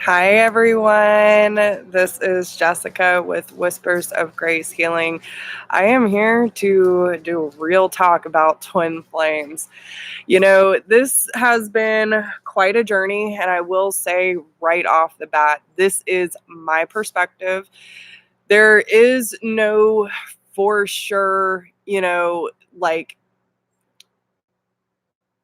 Hi, everyone. This is Jessica with Whispers of Grace Healing. I am here to do real talk about twin flames. This has been quite a journey, and I will say right off the bat, this is my perspective. There is no for sure, like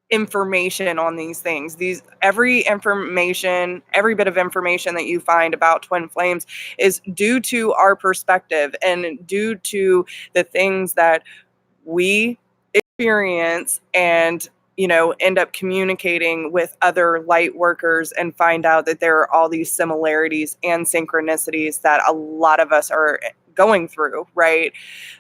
information on these things. Every bit of information that you find about twin flames is due to our perspective and due to the things that we experience and end up communicating with other light workers and find out that there are all these similarities and synchronicities that a lot of us are going through, right?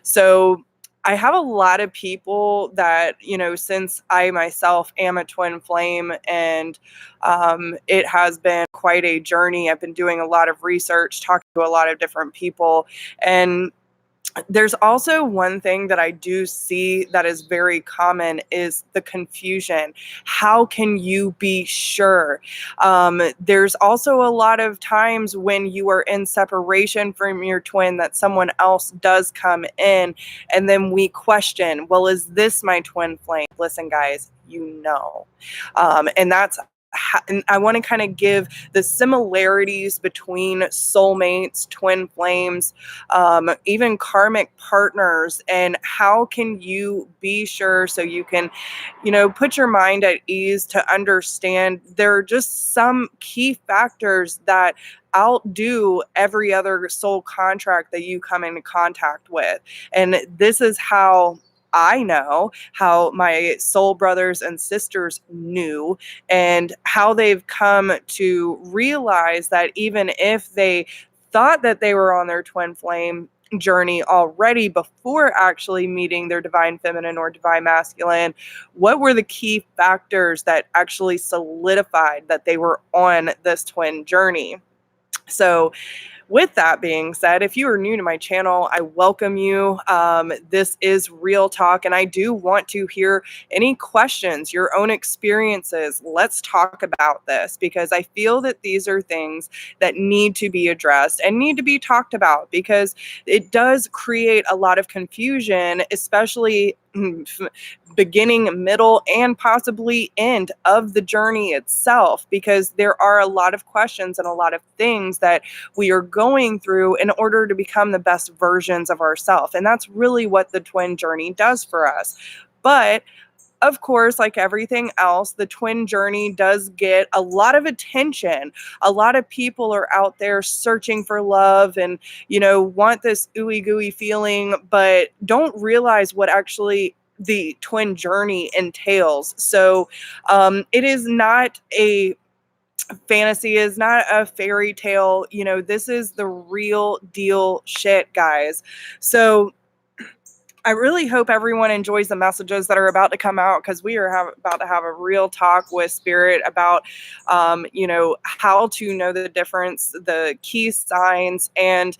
So I have a lot of people that, since I myself am a twin flame, and it has been quite a journey. I've been doing a lot of research, talking to a lot of different people, and there's also one thing that I do see that is very common is the confusion. How can you be sure? There's also a lot of times when you are in separation from your twin that someone else does come in, and then we question, well, is this my twin flame? Listen, guys, and that's and I want to kind of give the similarities between soulmates, twin flames, even karmic partners, and how can you be sure so you can, put your mind at ease to understand there are just some key factors that outdo every other soul contract that you come into contact with. And this is how I know how my soul brothers and sisters knew, and how they've come to realize that even if they thought that they were on their twin flame journey already before actually meeting their divine feminine or divine masculine, what were the key factors that actually solidified that they were on this twin journey? So with that being said, if you are new to my channel, I welcome you. This is Real Talk, and I do want to hear any questions, your own experiences. Let's talk about this, because I feel that these are things that need to be addressed and need to be talked about, because it does create a lot of confusion, especially beginning, middle, and possibly end of the journey itself, because there are a lot of questions and a lot of things that we are going through in order to become the best versions of ourselves. And that's really what the twin journey does for us. But of course, like everything else, the twin journey does get a lot of attention. A lot of people are out there searching for love and, want this ooey gooey feeling, but don't realize what actually the twin journey entails. So it is not a fantasy, is not a fairy tale. This is the real deal shit, guys. So I really hope everyone enjoys the messages that are about to come out, because we are about to have a real talk with Spirit about, how to know the difference, the key signs, and,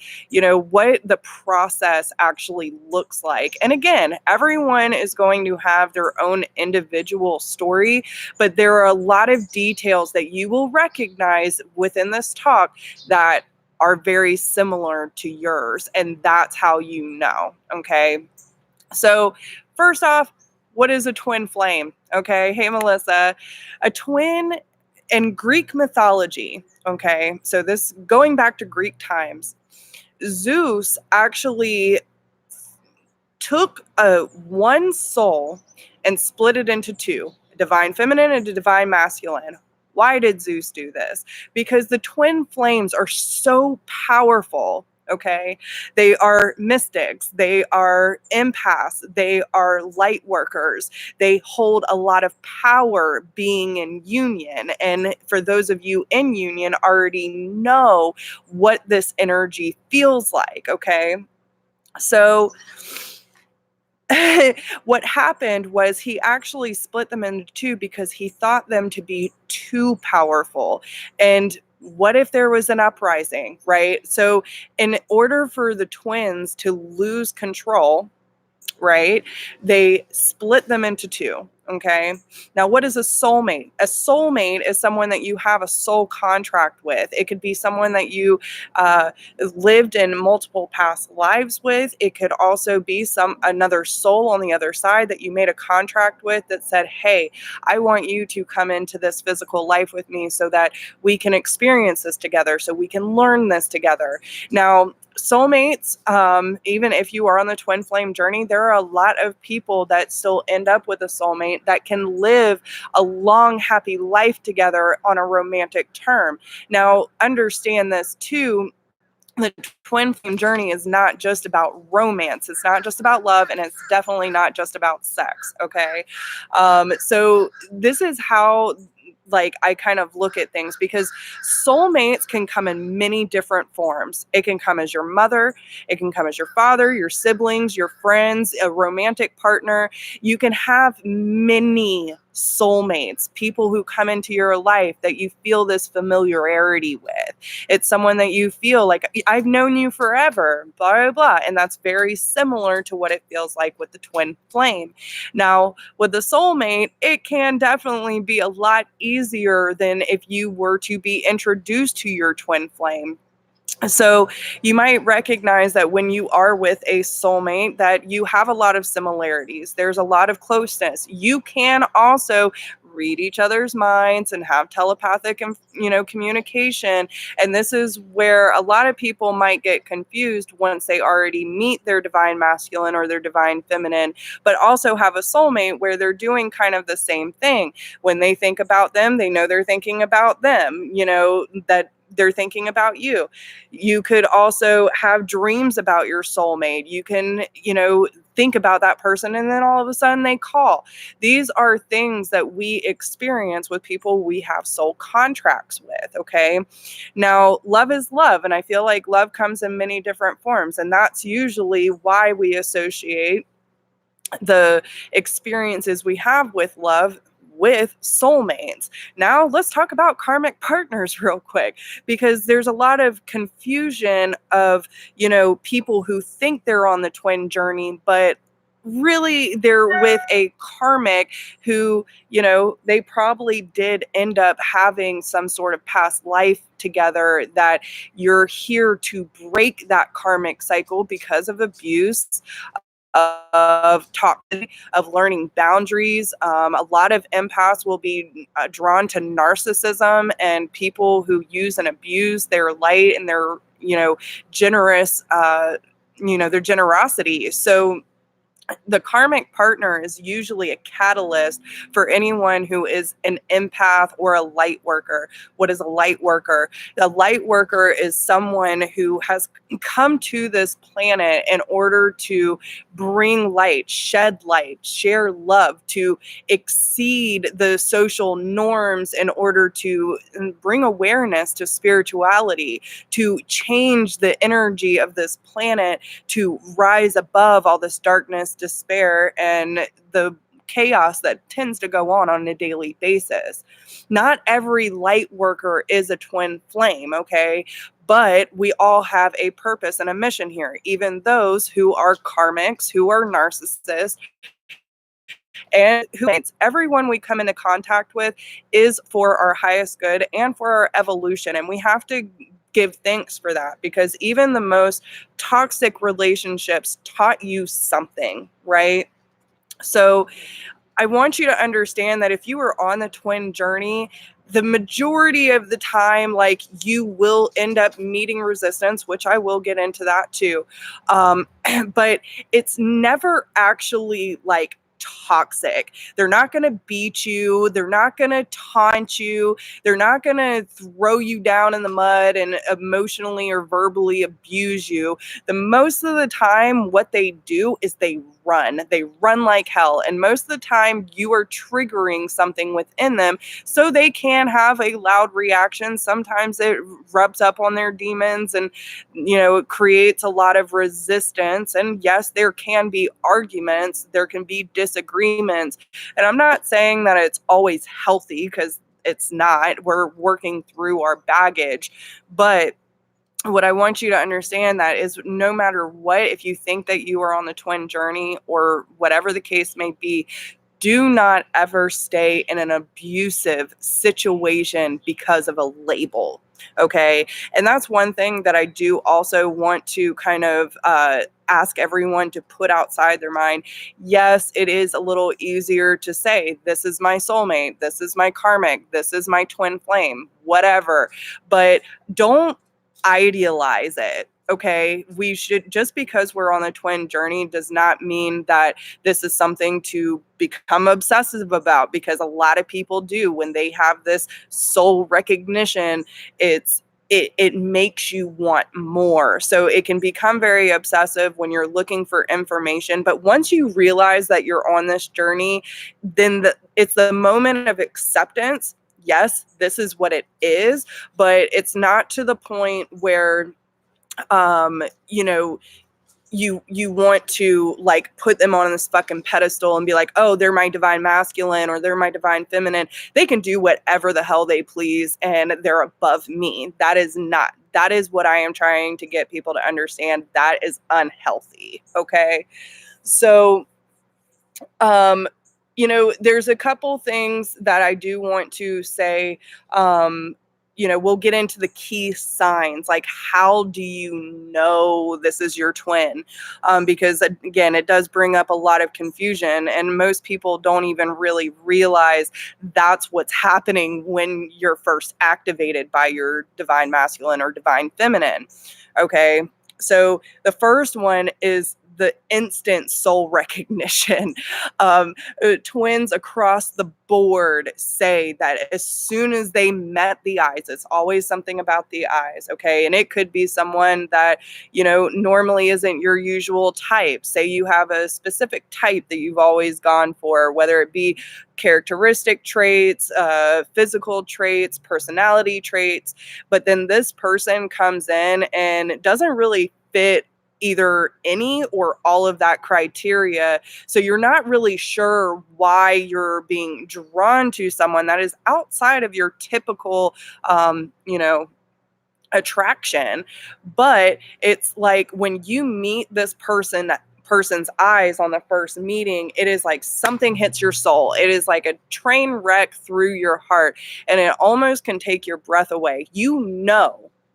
what the process actually looks like. And again, everyone is going to have their own individual story, but there are a lot of details that you will recognize within this talk that are very similar to yours. And that's how you know, okay? So first off, what is a twin flame? Okay. Hey, Melissa. A twin in Greek mythology. Okay. So this going back to Greek times, Zeus actually took one soul and split it into two, a divine feminine and a divine masculine. Why did Zeus do this? Because the twin flames are so powerful. Okay. They are mystics. They are empaths. They are light workers. They hold a lot of power being in union. And for those of you in union already know what this energy feels like. Okay. So what happened was he actually split them into two because he thought them to be too powerful. And what if there was an uprising, right? So in order for the twins to lose control, right? They split them into two. Okay. Now, what is a soulmate? A soulmate is someone that you have a soul contract with. It could be someone that you uh, lived in multiple past lives with. It could also be another soul on the other side that you made a contract with that said, "Hey, I want you to come into this physical life with me so that we can experience this together, so we can learn this together." Now, soulmates, even if you are on the twin flame journey, there are a lot of people that still end up with a soulmate that can live a long, happy life together on a romantic term. Now, understand this too. The twin flame journey is not just about romance. It's not just about love, and it's definitely not just about sex. Okay. So this is how, like, I kind of look at things, because soulmates can come in many different forms. It can come as your mother, it can come as your father, your siblings, your friends, a romantic partner. You can have many soulmates, people who come into your life that you feel this familiarity with. It's someone that you feel like, I've known you forever, blah, blah, blah. And that's very similar to what it feels like with the twin flame. Now, with the soulmate, it can definitely be a lot easier than if you were to be introduced to your twin flame. So you might recognize that when you are with a soulmate, that you have a lot of similarities. There's a lot of closeness. You can also read each other's minds and have telepathic and communication. And this is where a lot of people might get confused once they already meet their divine masculine or their divine feminine, but also have a soulmate where they're doing kind of the same thing. When they think about them, they know they're thinking about them, that they're thinking about you. You could also have dreams about your soulmate. You can, think about that person, and then all of a sudden they call. These are things that we experience with people we have soul contracts with. Okay. Now, love is love. And I feel like love comes in many different forms. And that's usually why we associate the experiences we have with love with soulmates. Now, let's talk about karmic partners real quick, because there's a lot of confusion of, people who think they're on the twin journey, but really they're with a karmic who, they probably did end up having some sort of past life together, that you're here to break that karmic cycle because of abuse, of toxicity, of learning boundaries. A lot of empaths will be drawn to narcissism and people who use and abuse their light and their, generous, their generosity. So the karmic partner is usually a catalyst for anyone who is an empath or a light worker. What is a light worker? A light worker is someone who has come to this planet in order to bring light, shed light, share love, to exceed the social norms in order to bring awareness to spirituality, to change the energy of this planet, to rise above all this darkness, despair, and the chaos that tends to go on a daily basis. Not every light worker is a twin flame, okay? But we all have a purpose and a mission here, even those who are karmics, who are narcissists, and everyone we come into contact with is for our highest good and for our evolution. And we have to give thanks for that, because even the most toxic relationships taught you something, right? So I want you to understand that if you are on the twin journey, the majority of the time, like, you will end up meeting resistance, which I will get into that too. But it's never actually like toxic. They're not going to beat you. They're not going to taunt you. They're not going to throw you down in the mud and emotionally or verbally abuse you. The most of the time, what they do is they run like hell. And most of the time you are triggering something within them, so they can have a loud reaction. Sometimes it rubs up on their demons and, it creates a lot of resistance. And yes, there can be arguments, there can be disagreements. And I'm not saying that it's always healthy, because it's not. We're working through our baggage. But what I want you to understand that is no matter what, if you think that you are on the twin journey or whatever the case may be, do not ever stay in an abusive situation because of a label. Okay. And that's one thing that I do also want to kind of ask everyone to put outside their mind. Yes, it is a little easier to say, this is my soulmate, this is my karmic, this is my twin flame, whatever. But don't idealize it. Okay. We should, just because we're on a twin journey does not mean that this is something to become obsessive about, because a lot of people do when they have this soul recognition. It makes you want more. So it can become very obsessive when you're looking for information. But once you realize that you're on this journey, then it's the moment of acceptance. Yes, this is what it is, but it's not to the point where you know, you want to like put them on this fucking pedestal and be like, oh, they're my divine masculine or they're my divine feminine. They can do whatever the hell they please and they're above me. That is not, that is what I am trying to get people to understand. That is unhealthy. Okay. So, there's a couple things that I do want to say. We'll get into the key signs, like how do you know this is your twin? Because again, it does bring up a lot of confusion, and most people don't even really realize that's what's happening when you're first activated by your divine masculine or divine feminine. Okay, so the first one is the instant soul recognition. Twins across the board say that as soon as they met the eyes, it's always something about the eyes, okay? And it could be someone that, normally isn't your usual type. Say you have a specific type that you've always gone for, whether it be characteristic traits, physical traits, personality traits, but then this person comes in and doesn't really fit either any or all of that criteria. So you're not really sure why you're being drawn to someone that is outside of your typical, attraction. But it's like when you meet this person, that person's eyes on the first meeting, it is like something hits your soul. It is like a train wreck through your heart, and it almost can take your breath away.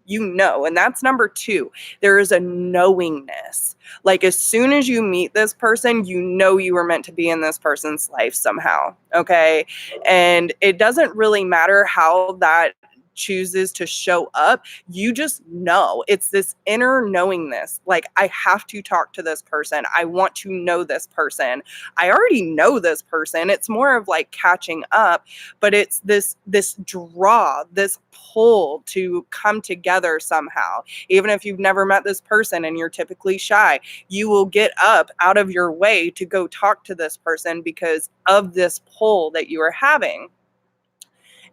And that's number two. There is a knowingness. Like as soon as you meet this person, you were meant to be in this person's life somehow. Okay. And it doesn't really matter how that chooses to show up. You just know. It's this inner knowingness. Like, I have to talk to this person. I want to know this person. I already know this person. It's more of like catching up, but it's this draw, this pull to come together somehow. Even if you've never met this person and you're typically shy, you will get up out of your way to go talk to this person because of this pull that you are having.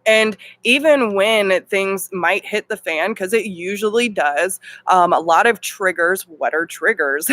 And even when things might hit the fan, because it usually does, a lot of triggers. What are triggers?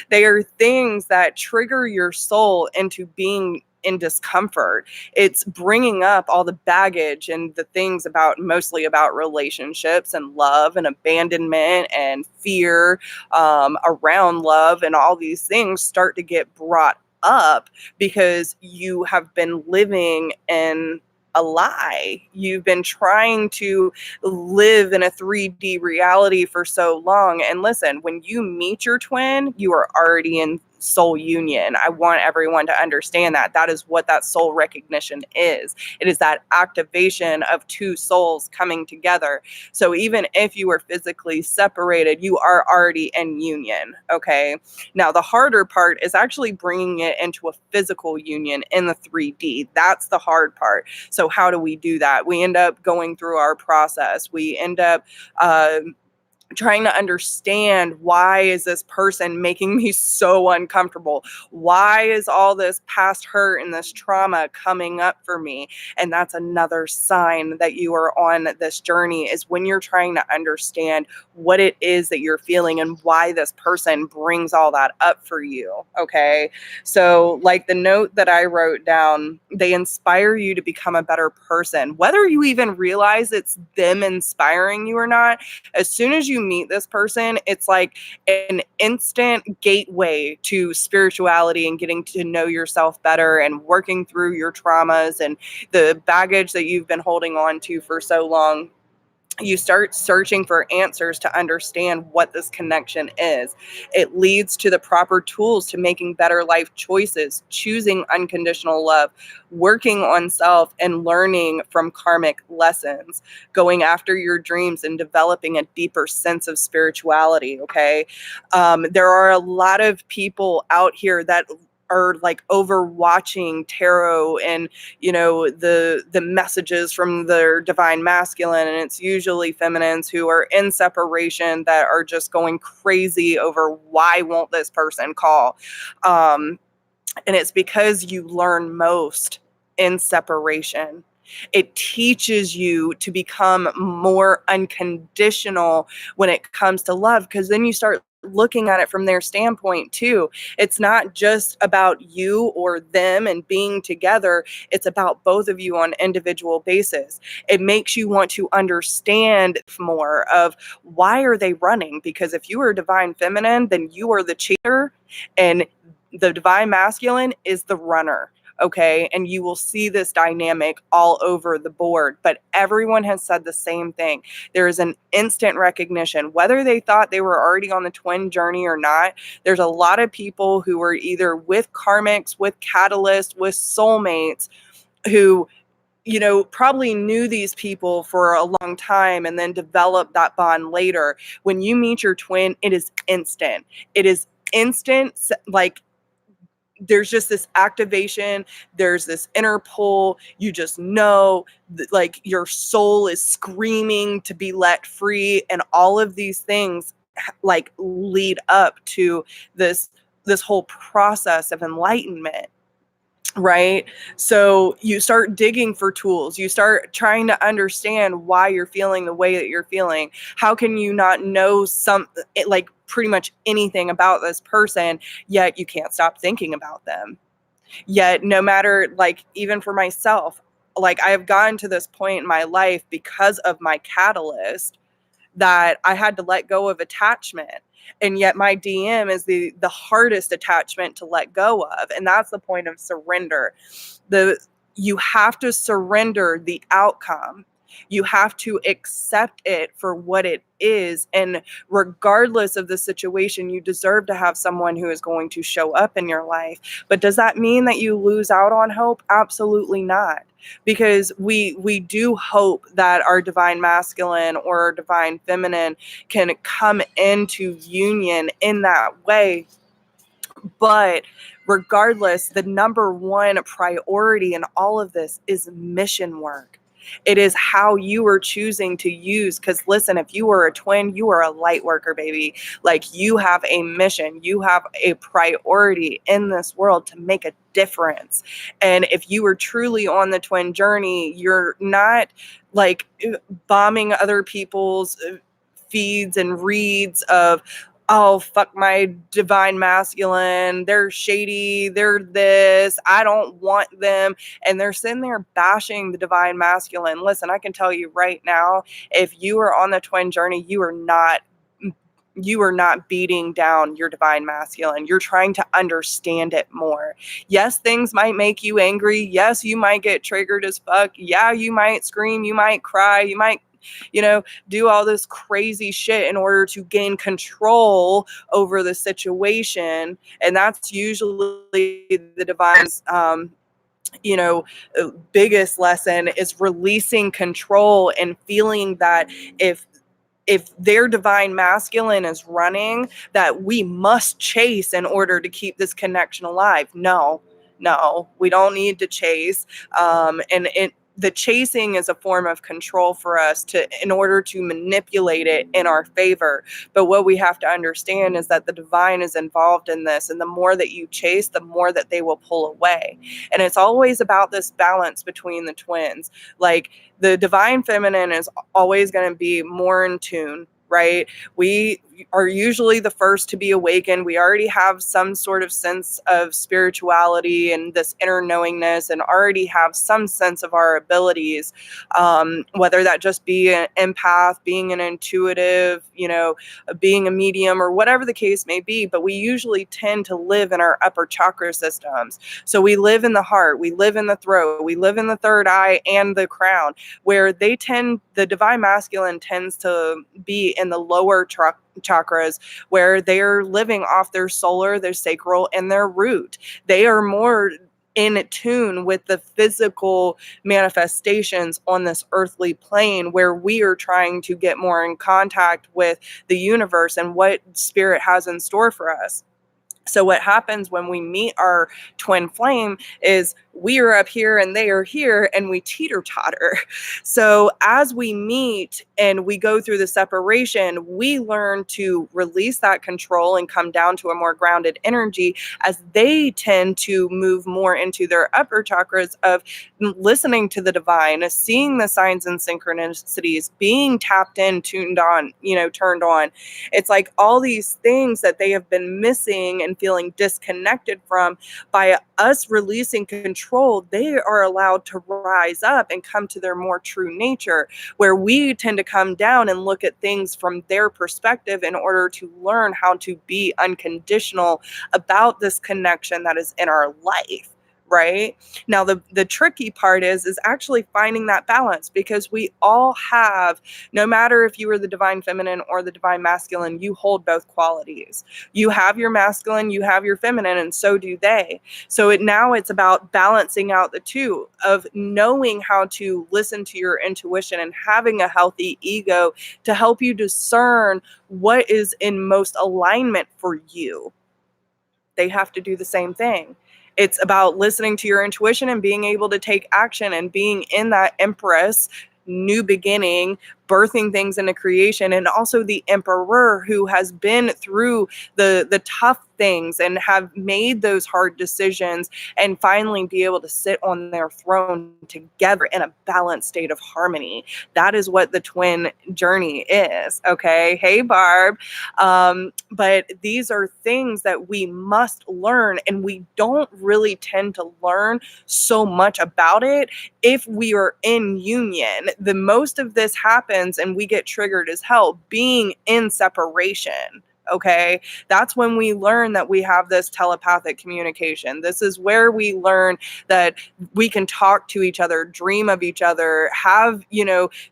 They are things that trigger your soul into being in discomfort. It's bringing up all the baggage and the things mostly about relationships and love and abandonment and fear around love, and all these things start to get brought up because you have been living in a lie. You've been trying to live in a 3D reality for so long. And listen, when you meet your twin, you are already in soul union. I want everyone to understand that. That is what that soul recognition is. It is that activation of two souls coming together. So even if you are physically separated, you are already in union. Okay. Now, the harder part is actually bringing it into a physical union in the 3D. That's the hard part. So how do we do that? We end up going through our process. We end up trying to understand, why is this person making me so uncomfortable? Why is all this past hurt and this trauma coming up for me? And that's another sign that you are on this journey, is when you're trying to understand what it is that you're feeling and why this person brings all that up for you. Okay. So like the note that I wrote down, they inspire you to become a better person. Whether you even realize it's them inspiring you or not, as soon as you you meet this person, it's like an instant gateway to spirituality and getting to know yourself better and working through your traumas and the baggage that you've been holding on to for so long. You start searching for answers to understand what this connection is. It leads to the proper tools to making better life choices, choosing unconditional love, working on self, and learning from karmic lessons, going after your dreams and developing a deeper sense of spirituality. Okay. There are a lot of people out here that are like overwatching tarot and the messages from their divine masculine, and it's usually feminines who are in separation that are just going crazy over why won't this person call. And it's because you learn most in separation. It teaches you to become more unconditional when it comes to love, because then you start looking at it from their standpoint too. It's not just about you or them and being together. It's about both of you on an individual basis. It makes you want to understand more of why are they running? Because if you are divine feminine, then you are the chaser and the divine masculine is the runner. Okay. And you will see this dynamic all over the board, but everyone has said the same thing. There is an instant recognition, whether they thought they were already on the twin journey or not. There's a lot of people who are either with karmics, with catalysts, with soulmates who probably knew these people for a long time and then developed that bond later. When you meet your twin, it is instant. It is instant. Like, there's just this activation, there's this inner pull, you just know that, like, your soul is screaming to be let free, and all of these things like lead up to this whole process of enlightenment. Right. So you start digging for tools. You start trying to understand why you're feeling the way that you're feeling. How can you not know like pretty much anything about this person, yet you can't stop thinking about them? Yet, no matter, like, even for myself, like, I have gotten to this point in my life because of my catalyst that I had to let go of attachment. And yet my DM is the hardest attachment to let go of. And that's the point of surrender. You have to surrender the outcome. You have to accept it for what it is. And regardless of the situation, you deserve to have someone who is going to show up in your life. But does that mean that you lose out on hope? Absolutely not. Because we do hope that our divine masculine or our divine feminine can come into union in that way. But regardless, the number one priority in all of this is mission work. It is how you are choosing to use. Because listen, if you are a twin, you are a light worker, baby. Like, you have a mission, you have a priority in this world to make a difference. And if you are truly on the twin journey, you're not like bombing other people's feeds and reads of, oh, fuck my divine masculine, they're shady, they're this, I don't want them. And they're sitting there bashing the divine masculine. Listen, I can tell you right now, if you are on the twin journey, you are not beating down your divine masculine. You're trying to understand it more. Yes, things might make you angry. Yes, you might get triggered as fuck. Yeah, you might scream, you might cry, you might do all this crazy shit in order to gain control over the situation. And that's usually the divine's, biggest lesson is releasing control and feeling that if their divine masculine is running, that we must chase in order to keep this connection alive. No, we don't need to chase. The chasing is a form of control for us in order to manipulate it in our favor. But what we have to understand is that the divine is involved in this. And the more that you chase, the more that they will pull away. And it's always about this balance between the twins. Like, the divine feminine is always going to be more in tune, right? We are usually the first to be awakened. We already have some sort of sense of spirituality and this inner knowingness, and already have some sense of our abilities, whether that just be an empath, being an intuitive, being a medium, or whatever the case may be. But we usually tend to live in our upper chakra systems. So we live in the heart, we live in the throat, we live in the third eye and the crown, where the divine masculine tends to be in the lower chakras, where they're living off their solar, their sacral, and their root. They are more in tune with the physical manifestations on this earthly plane, where we are trying to get more in contact with the universe and what spirit has in store for us. So what happens when we meet our twin flame is we are up here and they are here, and we teeter-totter. So as we meet and we go through the separation, we learn to release that control and come down to a more grounded energy, as they tend to move more into their upper chakras of listening to the divine, seeing the signs and synchronicities, being tapped in, tuned on, turned on. It's like all these things that they have been missing and feeling disconnected from. By us releasing control, they are allowed to rise up and come to their more true nature, where we tend to come down and look at things from their perspective in order to learn how to be unconditional about this connection that is in our life. Right now, the tricky part is actually finding that balance, because we all have, no matter if you are the divine feminine or the divine masculine, you hold both qualities. You have your masculine, you have your feminine, and so do they. So it's about balancing out the two, of knowing how to listen to your intuition and having a healthy ego to help you discern what is in most alignment for you. They have to do the same thing. It's about listening to your intuition and being able to take action, and being in that Empress new beginning, birthing things into creation, and also the Emperor, who has been through the tough things and have made those hard decisions, and finally be able to sit on their throne together in a balanced state of harmony. That is what the twin journey is. Okay. Hey, Barb. But these are things that we must learn, and we don't really tend to learn so much about it if we are in union. The most of this happens and we get triggered as hell being in separation. Okay, that's when we learn that we have this telepathic communication. This is where we learn that we can talk to each other, dream of each other, have,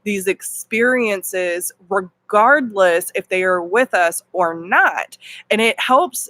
these experiences regardless if they are with us or not. And it helps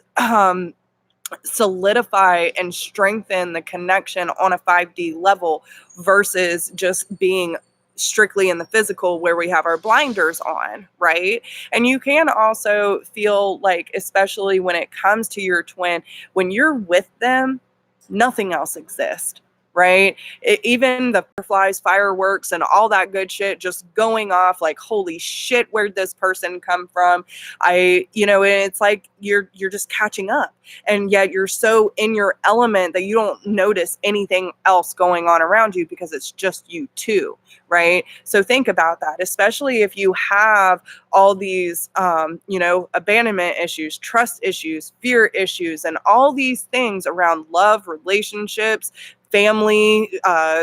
solidify and strengthen the connection on a 5D level versus just being strictly in the physical, where we have our blinders on, right? And you can also feel like, especially when it comes to your twin, when you're with them, nothing else exists. Right? Even the butterflies, fireworks, and all that good shit just going off, like, holy shit, where'd this person come from? And it's like you're just catching up, and yet you're so in your element that you don't notice anything else going on around you, because it's just you two, right? So think about that, especially if you have all these, abandonment issues, trust issues, fear issues, and all these things around love, relationships, family,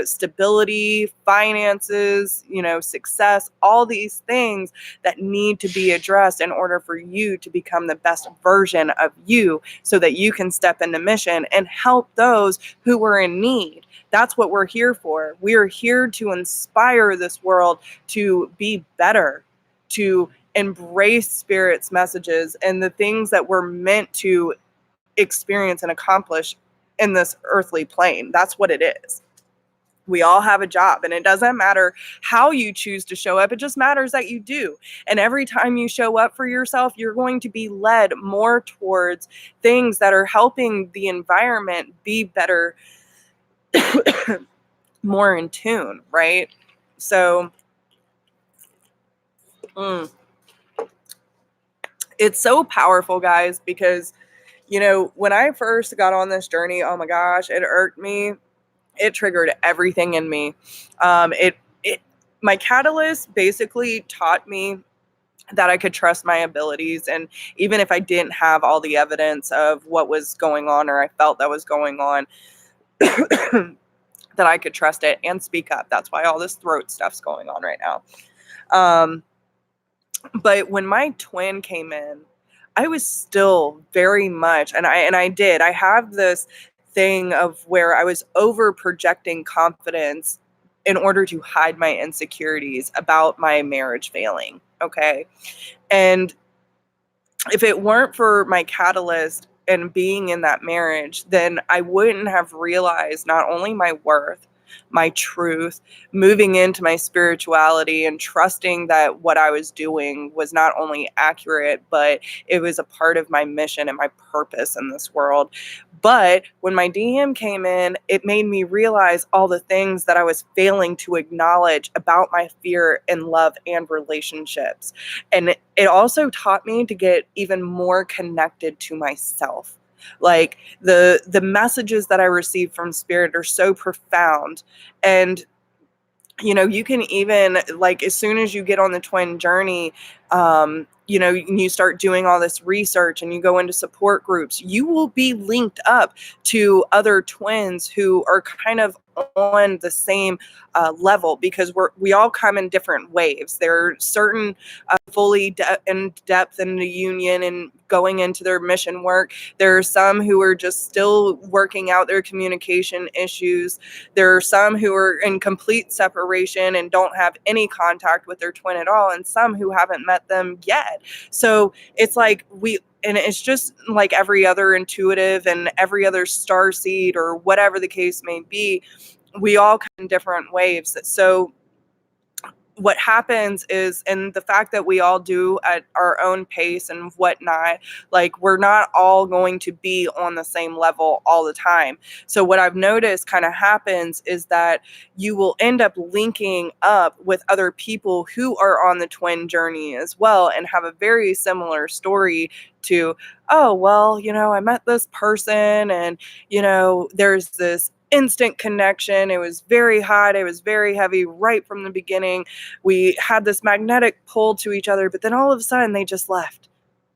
stability, finances, success, all these things that need to be addressed in order for you to become the best version of you, so that you can step into mission and help those who are in need. That's what we're here for. We are here to inspire this world to be better, to embrace Spirit's messages and the things that we're meant to experience and accomplish in this earthly plane. That's what it is. We all have a job, and it doesn't matter how you choose to show up. It just matters that you do. And every time you show up for yourself, you're going to be led more towards things that are helping the environment be better, more in tune, right? So it's so powerful, guys, because when I first got on this journey, oh my gosh, it irked me. It triggered everything in me. My catalyst basically taught me that I could trust my abilities. And even if I didn't have all the evidence of what was going on, or I felt that was going on, that I could trust it and speak up. That's why all this throat stuff's going on right now. But when my twin came in, I was still very much, and I have this thing of where I was over projecting confidence in order to hide my insecurities about my marriage failing. Okay. And if it weren't for my catalyst and being in that marriage, then I wouldn't have realized not only my worth, my truth, moving into my spirituality and trusting that what I was doing was not only accurate, but it was a part of my mission and my purpose in this world. But when my DM came in, it made me realize all the things that I was failing to acknowledge about my fear in love and relationships. And it also taught me to get even more connected to myself. Like the messages that I receive from spirit are so profound. And you can even, like, as soon as you get on the twin journey, you start doing all this research and you go into support groups, you will be linked up to other twins who are kind of on the same level, because we all come in different waves. There are certain fully in depth in the union and going into their mission work. There are some who are just still working out their communication issues. There are some who are in complete separation and don't have any contact with their twin at all, and some who haven't met them yet. So it's like and it's just like every other intuitive and every other star seed or whatever the case may be, we all come in different waves. So what happens is, and the fact that we all do at our own pace and whatnot, like, we're not all going to be on the same level all the time. So what I've noticed kind of happens is that you will end up linking up with other people who are on the twin journey as well and have a very similar story to, oh, well, I met this person and, there's this instant connection. It was very hot. It was very heavy right from the beginning. We had this magnetic pull to each other, but then all of a sudden they just left.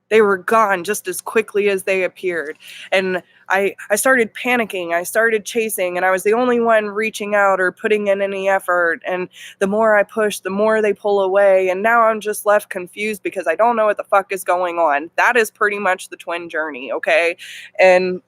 They were gone just as quickly as they appeared. And I started panicking. I started chasing, and I was the only one reaching out or putting in any effort. And the more I push, the more they pull away. And now I'm just left confused because I don't know what the fuck is going on. That is pretty much the twin journey. Okay. And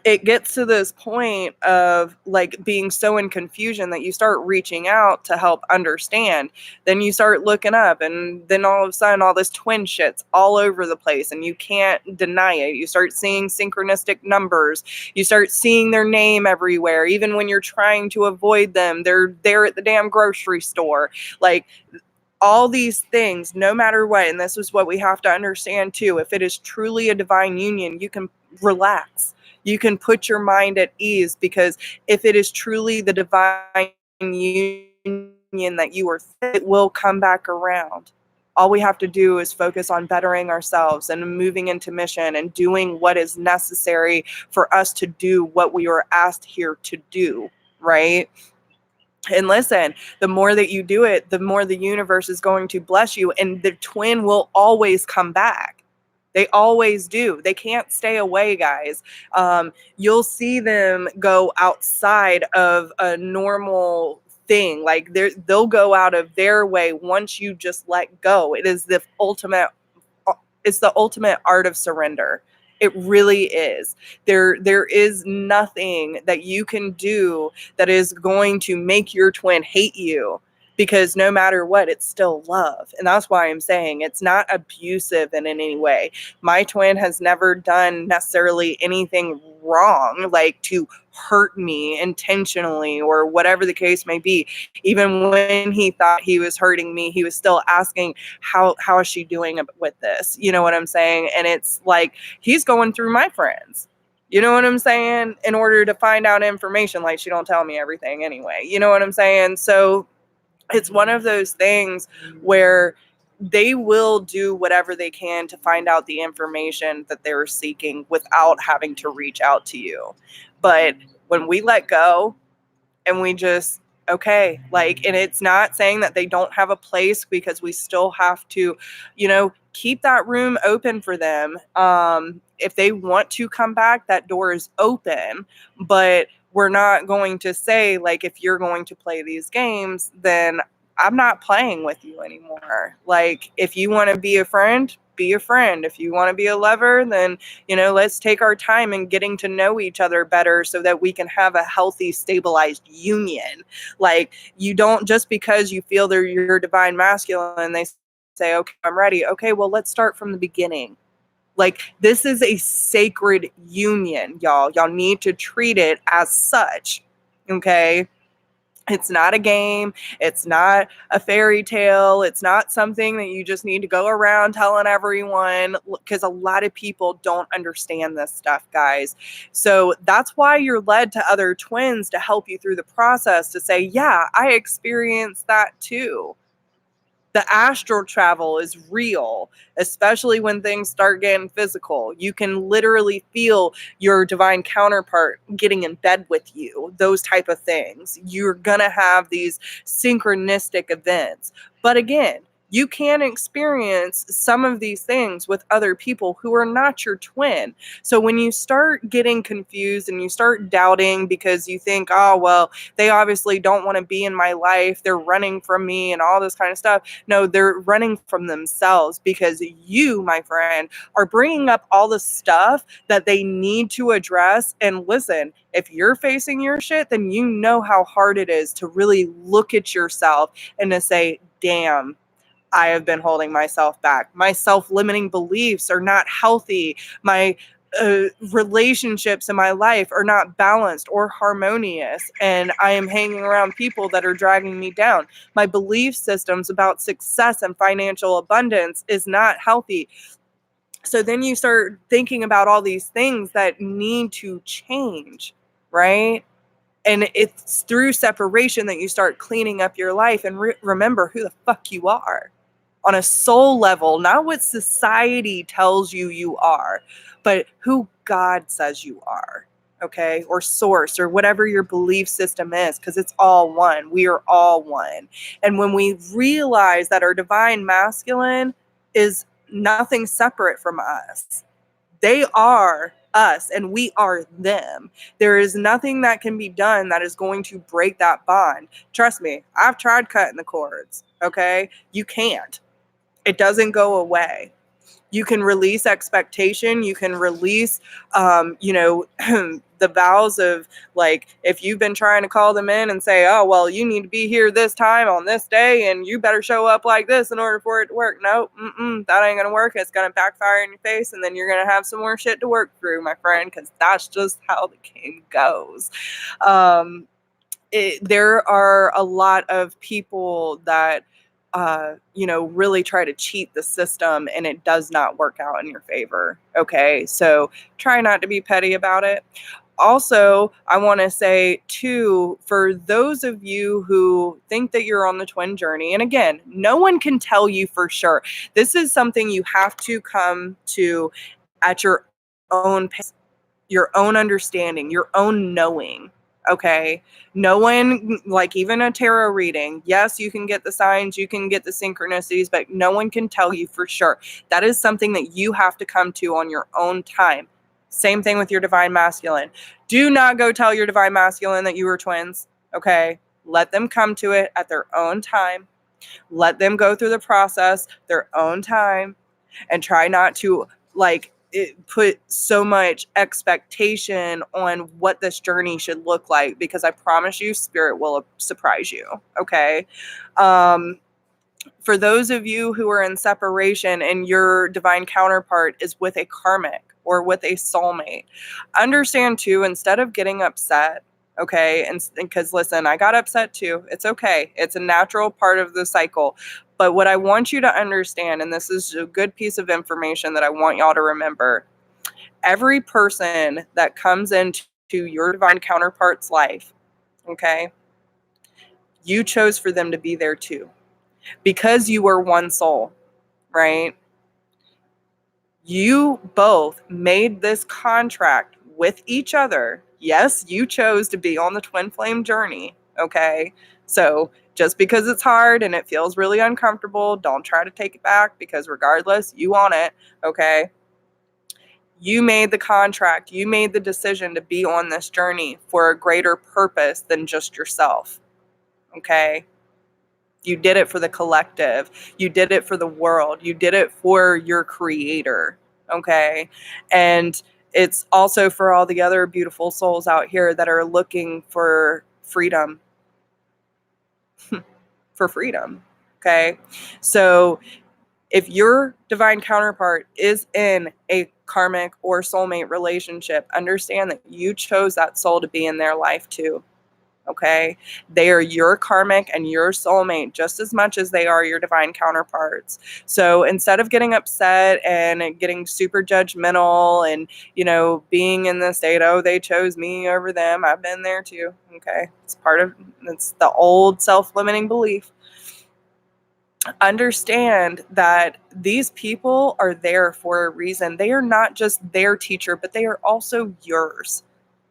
it gets to this point of, like, being so in confusion that you start reaching out to help understand. Then you start looking up, and then all of a sudden all this twin shit's all over the place and you can't deny it. You start seeing synchronistic numbers. You start seeing their name everywhere. Even when you're trying to avoid them, they're there at the damn grocery store. Like, all these things, no matter what, and this is what we have to understand too, if it is truly a divine union, you can relax. You can put your mind at ease, because if it is truly the divine union that you are, it will come back around. All we have to do is focus on bettering ourselves and moving into mission and doing what is necessary for us to do what we were asked here to do, right? And listen, the more that you do it, the more the universe is going to bless you, and the twin will always come back. They always do. They can't stay away, guys. You'll see them go outside of a normal thing. Like, they'll go out of their way once you just let go. It's the ultimate art of surrender. It really is. There is nothing that you can do that is going to make your twin hate you, because no matter what, it's still love. And that's why I'm saying it's not abusive in any way. My twin has never done necessarily anything wrong, like to hurt me intentionally or whatever the case may be. Even when he thought he was hurting me, he was still asking, how is she doing with this? You know what I'm saying? And it's like, he's going through my friends. You know what I'm saying? In order to find out information, like, she don't tell me everything anyway. You know what I'm saying? So it's one of those things where they will do whatever they can to find out the information that they're seeking without having to reach out to you. But when we let go and we just Okay, like, and it's not saying that they don't have a place, because we still have to, keep that room open for them. If they want to come back, that door is open, but we're not going to say, like, if you're going to play these games, then I'm not playing with you anymore. Like, if you want to be a friend, be a friend. If you want to be a lover, then, let's take our time in getting to know each other better so that we can have a healthy, stabilized union. Like, you don't, just because you feel they're your divine masculine, they say, okay, I'm ready. Okay, well, let's start from the beginning. Like, this is a sacred union, y'all. Y'all need to treat it as such. Okay? It's not a game. It's not a fairy tale. It's not something that you just need to go around telling everyone, because a lot of people don't understand this stuff, guys. So that's why you're led to other twins to help you through the process, to say, yeah, I experienced that too. The astral travel is real, especially when things start getting physical. You can literally feel your divine counterpart getting in bed with you, those type of things. You're going to have these synchronistic events. But again, you can experience some of these things with other people who are not your twin. So when you start getting confused and you start doubting because you think, oh, well, they obviously don't want to be in my life, they're running from me and all this kind of stuff. No, they're running from themselves, because you, my friend, are bringing up all the stuff that they need to address. And listen, if you're facing your shit, then you know how hard it is to really look at yourself and to say, damn, I have been holding myself back. My self-limiting beliefs are not healthy. My relationships in my life are not balanced or harmonious, and I am hanging around people that are dragging me down. My belief systems about success and financial abundance is not healthy. So then you start thinking about all these things that need to change, right? And it's through separation that you start cleaning up your life and remember who the fuck you are on a soul level, not what society tells you you are, but who God says you are, okay? Or source, or whatever your belief system is, because it's all one. We are all one. And when we realize that our divine masculine is nothing separate from us, they are us and we are them. There is nothing that can be done that is going to break that bond. Trust me, I've tried cutting the cords, okay? You can't. It doesn't go away. You can release expectation. You can release, the vows of, like, if you've been trying to call them in and say, oh, well, you need to be here this time on this day and you better show up like this in order for it to work. No, that ain't going to work. It's going to backfire in your face, and then you're going to have some more shit to work through, my friend, because that's just how the game goes. There are a lot of people that really try to cheat the system, and it does not work out in your favor. Okay, so try not to be petty about it. Also, I want to say too, for those of you who think that you're on the twin journey, and again, no one can tell you for sure. This is something you have to come to at your own pace, your own understanding, your own knowing. Okay. No one, like even a tarot reading, yes, you can get the signs, you can get the synchronicities, but no one can tell you for sure. That is something that you have to come to on your own time. Same thing with your divine masculine. Do not go tell your divine masculine that you were twins. Okay. Let them come to it at their own time. Let them go through the process their own time, and try not to put so much expectation on what this journey should look like, because I promise you, spirit will surprise you. Okay. For those of you who are in separation and your divine counterpart is with a karmic or with a soulmate, understand too, instead of getting upset, okay, and because listen, I got upset too. It's okay. It's a natural part of the cycle. But what I want you to understand, and this is a good piece of information that I want y'all to remember, every person that comes into your divine counterpart's life, okay, you chose for them to be there too, because you were one soul, right? You both made this contract with each other. Yes, you chose to be on the twin flame journey, okay? So just because it's hard and it feels really uncomfortable, don't try to take it back, because regardless, you want it, okay? You made the contract. You made the decision to be on this journey for a greater purpose than just yourself, okay? You did it for the collective. You did it for the world. You did it for your creator, okay? And it's also for all the other beautiful souls out here that are looking for freedom, for freedom, okay? So if your divine counterpart is in a karmic or soulmate relationship, understand that you chose that soul to be in their life too. Okay? They are your karmic and your soulmate just as much as they are your divine counterparts. So instead of getting upset and getting super judgmental and, being in the state, oh, they chose me over them, I've been there too. Okay? It's the old self-limiting belief. Understand that these people are there for a reason. They are not just their teacher, but they are also yours.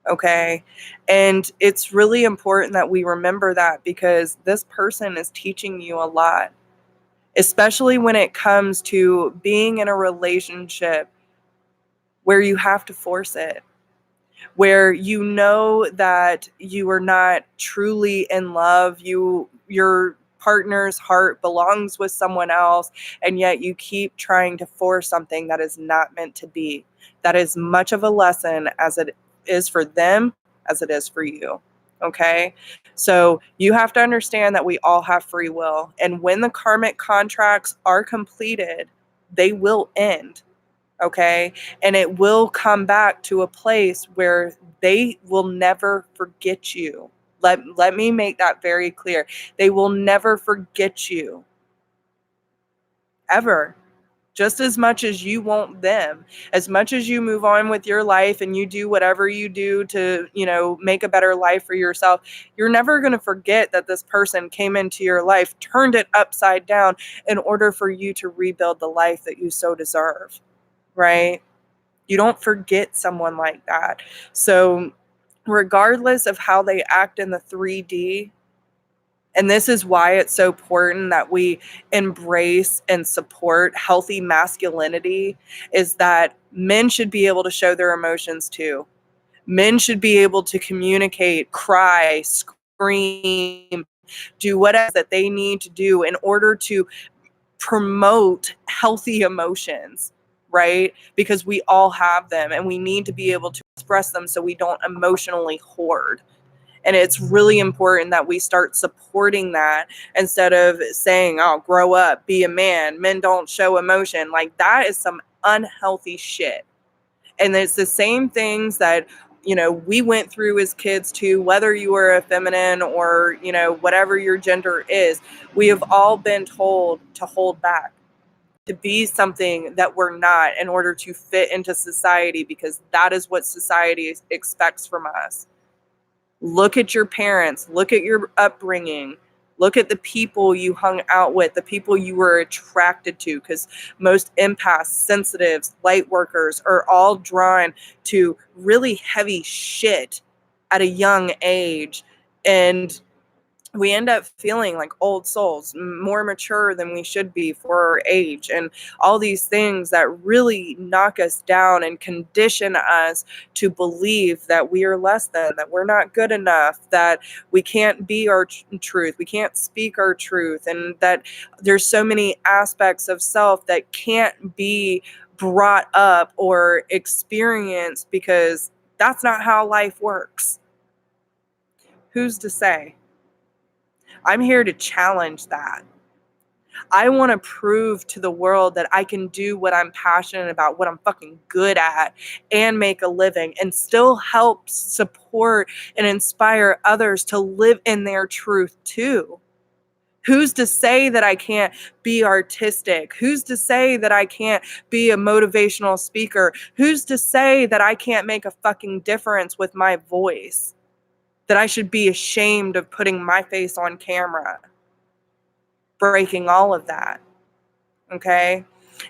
Okay. And it's really important that we remember that, because this person is teaching you a lot, especially when it comes to being in a relationship where you have to force it, where you know that you are not truly in love. Your partner's heart belongs with someone else, and yet you keep trying to force something that is not meant to be. That is much of a lesson as it is for them as it is for you. Okay? So you have to understand that we all have free will, and when the karmic contracts are completed, they will end. Okay? And it will come back to a place where they will never forget you. Let me make that very clear. They will never forget you. Ever. Just as much as you want them. As much as you move on with your life and you do whatever you do to, make a better life for yourself, you're never going to forget that this person came into your life, turned it upside down in order for you to rebuild the life that you so deserve. Right? You don't forget someone like that. So regardless of how they act in the 3D, and this is why it's so important that we embrace and support healthy masculinity, is that men should be able to show their emotions too. Men should be able to communicate, cry, scream, do whatever that they need to do in order to promote healthy emotions, right? Because we all have them and we need to be able to express them so we don't emotionally hoard. And it's really important that we start supporting that instead of saying, oh, grow up, be a man, men don't show emotion. Like, that is some unhealthy shit. And it's the same things that, we went through as kids too, whether you were a feminine or, whatever your gender is. We have all been told to hold back, to be something that we're not in order to fit into society, because that is what society expects from us. Look at your parents, look at your upbringing, look at the people you hung out with, the people you were attracted to, because most empaths, sensitives, light workers are all drawn to really heavy shit at a young age. And we end up feeling like old souls, more mature than we should be for our age, and all these things that really knock us down and condition us to believe that we are less than, that we're not good enough, that we can't be our truth, we can't speak our truth, and that there's so many aspects of self that can't be brought up or experienced because that's not how life works. Who's to say? I'm here to challenge that. I want to prove to the world that I can do what I'm passionate about, what I'm fucking good at, and make a living, and still help support and inspire others to live in their truth too. Who's to say that I can't be artistic? Who's to say that I can't be a motivational speaker? Who's to say that I can't make a fucking difference with my voice? That I should be ashamed of putting my face on camera? Breaking all of that. Okay?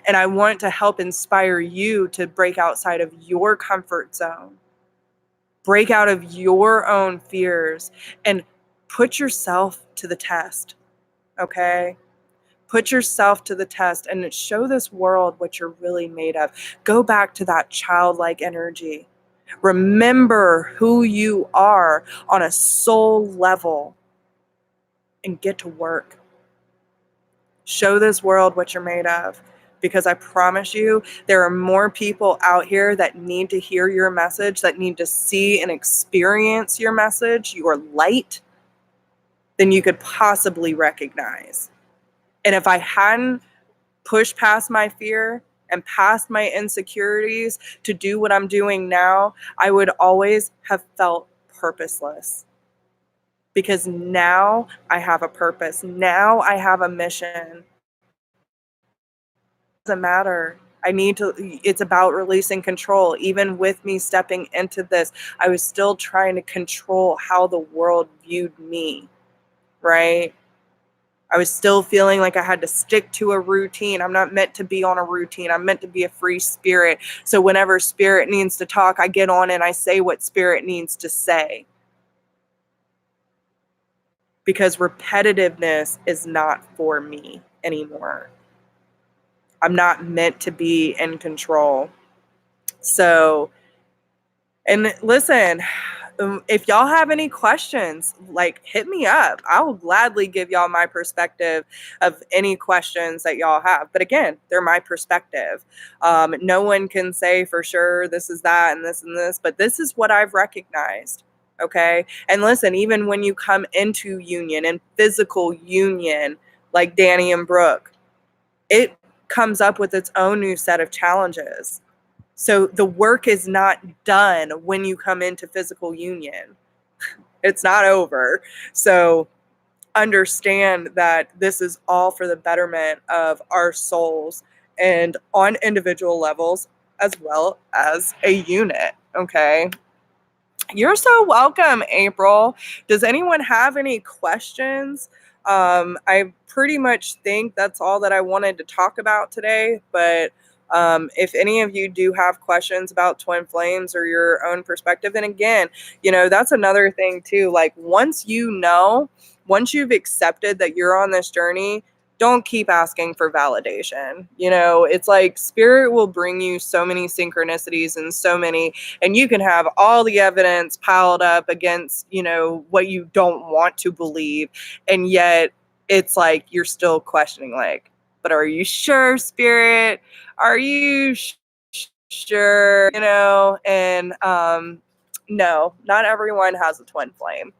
And I want to help inspire you to break outside of your comfort zone. Break out of your own fears and Put yourself to the test, okay? Put yourself to the test and show this world what you're really made of. Go back to that childlike energy. Remember who you are on a soul level and get to work. Show this world what you're made of, because I promise you, there are more people out here that need to hear your message, that need to see and experience your message, your light, than you could possibly recognize. And if I hadn't pushed past my fear and past my insecurities to do what I'm doing now, I would always have felt purposeless. Because now I have a purpose. Now I have a mission. It doesn't matter. It's about releasing control. Even with me stepping into this, I was still trying to control how the world viewed me, right? I was still feeling like I had to stick to a routine. I'm not meant to be on a routine. I'm meant to be a free spirit. So whenever spirit needs to talk, I get on and I say what spirit needs to say. Because repetitiveness is not for me anymore. I'm not meant to be in control. So, and listen, if y'all have any questions, like, hit me up. I will gladly give y'all my perspective of any questions that y'all have. But again, they're my perspective. No one can say for sure this is that and this, but this is what I've recognized. Okay. And listen, even when you come into union and physical union, like Danny and Brooke, it comes up with its own new set of challenges. So the work is not done when you come into physical union. It's not over. So understand that this is all for the betterment of our souls and on individual levels as well as a unit. Okay. You're so welcome, April. Does anyone have any questions? I pretty much think that's all that I wanted to talk about today, but if any of you do have questions about twin flames or your own perspective, and again, that's another thing too. Like once you've accepted that you're on this journey, don't keep asking for validation. It's like spirit will bring you so many synchronicities and you can have all the evidence piled up against, what you don't want to believe. And yet it's like, you're still questioning, like, but are you sure, spirit? Are you sure? And no, not everyone has a twin flame.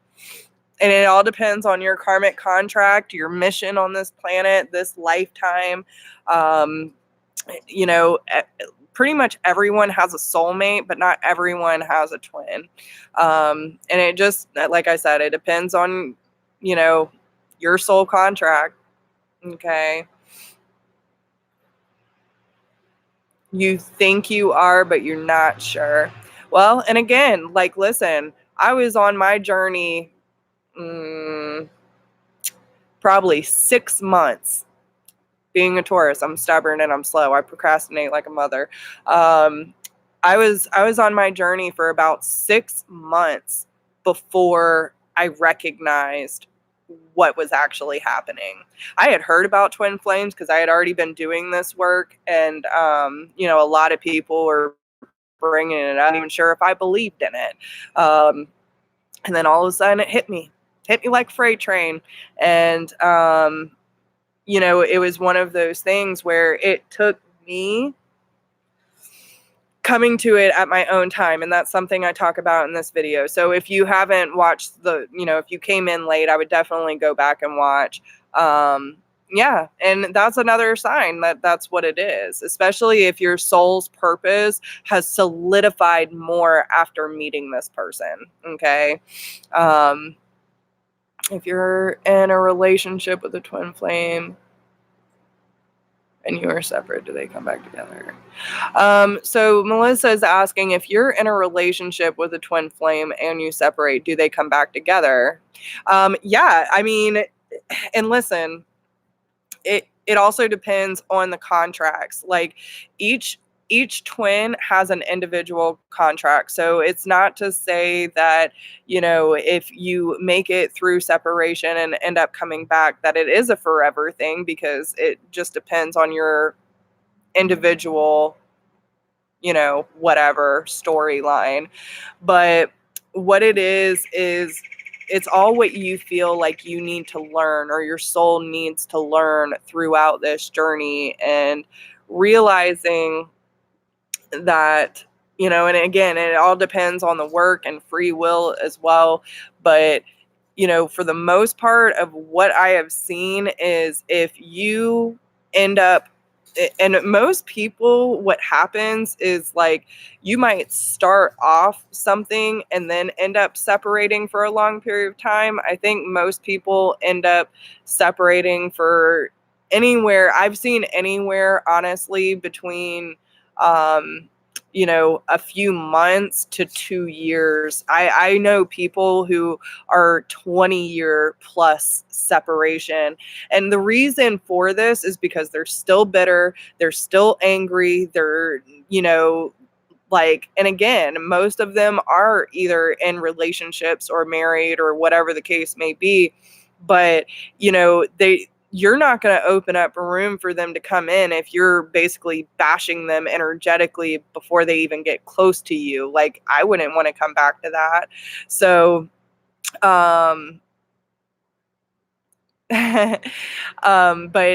And it all depends on your karmic contract, your mission on this planet, this lifetime. Pretty much everyone has a soulmate, but not everyone has a twin. And it just, like I said, it depends on, your soul contract. Okay. You think you are, but you're not sure. Well, and again, like, listen, I was on my journey probably 6 months. Being a Taurus, I'm stubborn and I'm slow. I procrastinate like a mother. I was on my journey for about 6 months before I recognized what was actually happening. I had heard about twin flames because I had already been doing this work, and a lot of people were bringing it. I'm not even sure if I believed in it. And then all of a sudden, it hit me like a freight train, and it was one of those things where it took me coming to it at my own time. And that's something I talk about in this video. So if you haven't watched if you came in late, I would definitely go back and watch. Yeah. And that's another sign that that's what it is, especially if your soul's purpose has solidified more after meeting this person. Okay. If you're in a relationship with a twin flame, and you are separate, do they come back together? So Melissa is asking, if you're in a relationship with a twin flame and you separate, do they come back together? Yeah, I mean, and listen, it also depends on the contracts. Like each each twin has an individual contract. So it's not to say that, if you make it through separation and end up coming back, that it is a forever thing, because it just depends on your individual, whatever storyline. But what it is it's all what you feel like you need to learn, or your soul needs to learn throughout this journey, and realizing that, and again, it all depends on the work and free will as well. But, for the most part of what I have seen is, if you end up, and most people, what happens is, like, you might start off something and then end up separating for a long period of time. I think most people end up separating for I've seen anywhere, honestly, between a few months to 2 years. I know people who are 20-year plus separation. And the reason for this is because they're still bitter, they're still angry, they're, and again, most of them are either in relationships or married or whatever the case may be. But, you're not going to open up a room for them to come in if you're basically bashing them energetically before they even get close to you. Like, I wouldn't want to come back to that. So, but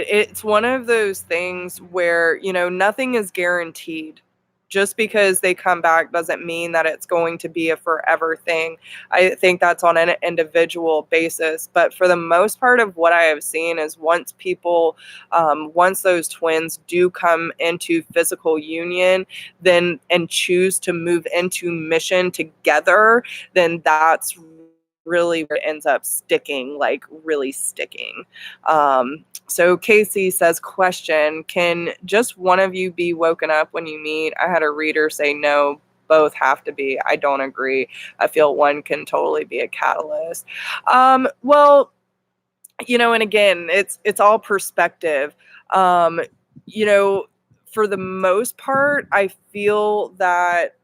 it's one of those things where, nothing is guaranteed. Just because they come back doesn't mean that it's going to be a forever thing. I think that's on an individual basis. But for the most part of what I have seen is, once those twins do come into physical union, then and choose to move into mission together, then that's really where it ends up sticking, like really sticking. So Casey says, question, can just one of you be woken up when you meet? I had a reader say no, both have to be. I don't agree. I feel one can totally be a catalyst. Well, and again, it's all perspective. For the most part, I feel that,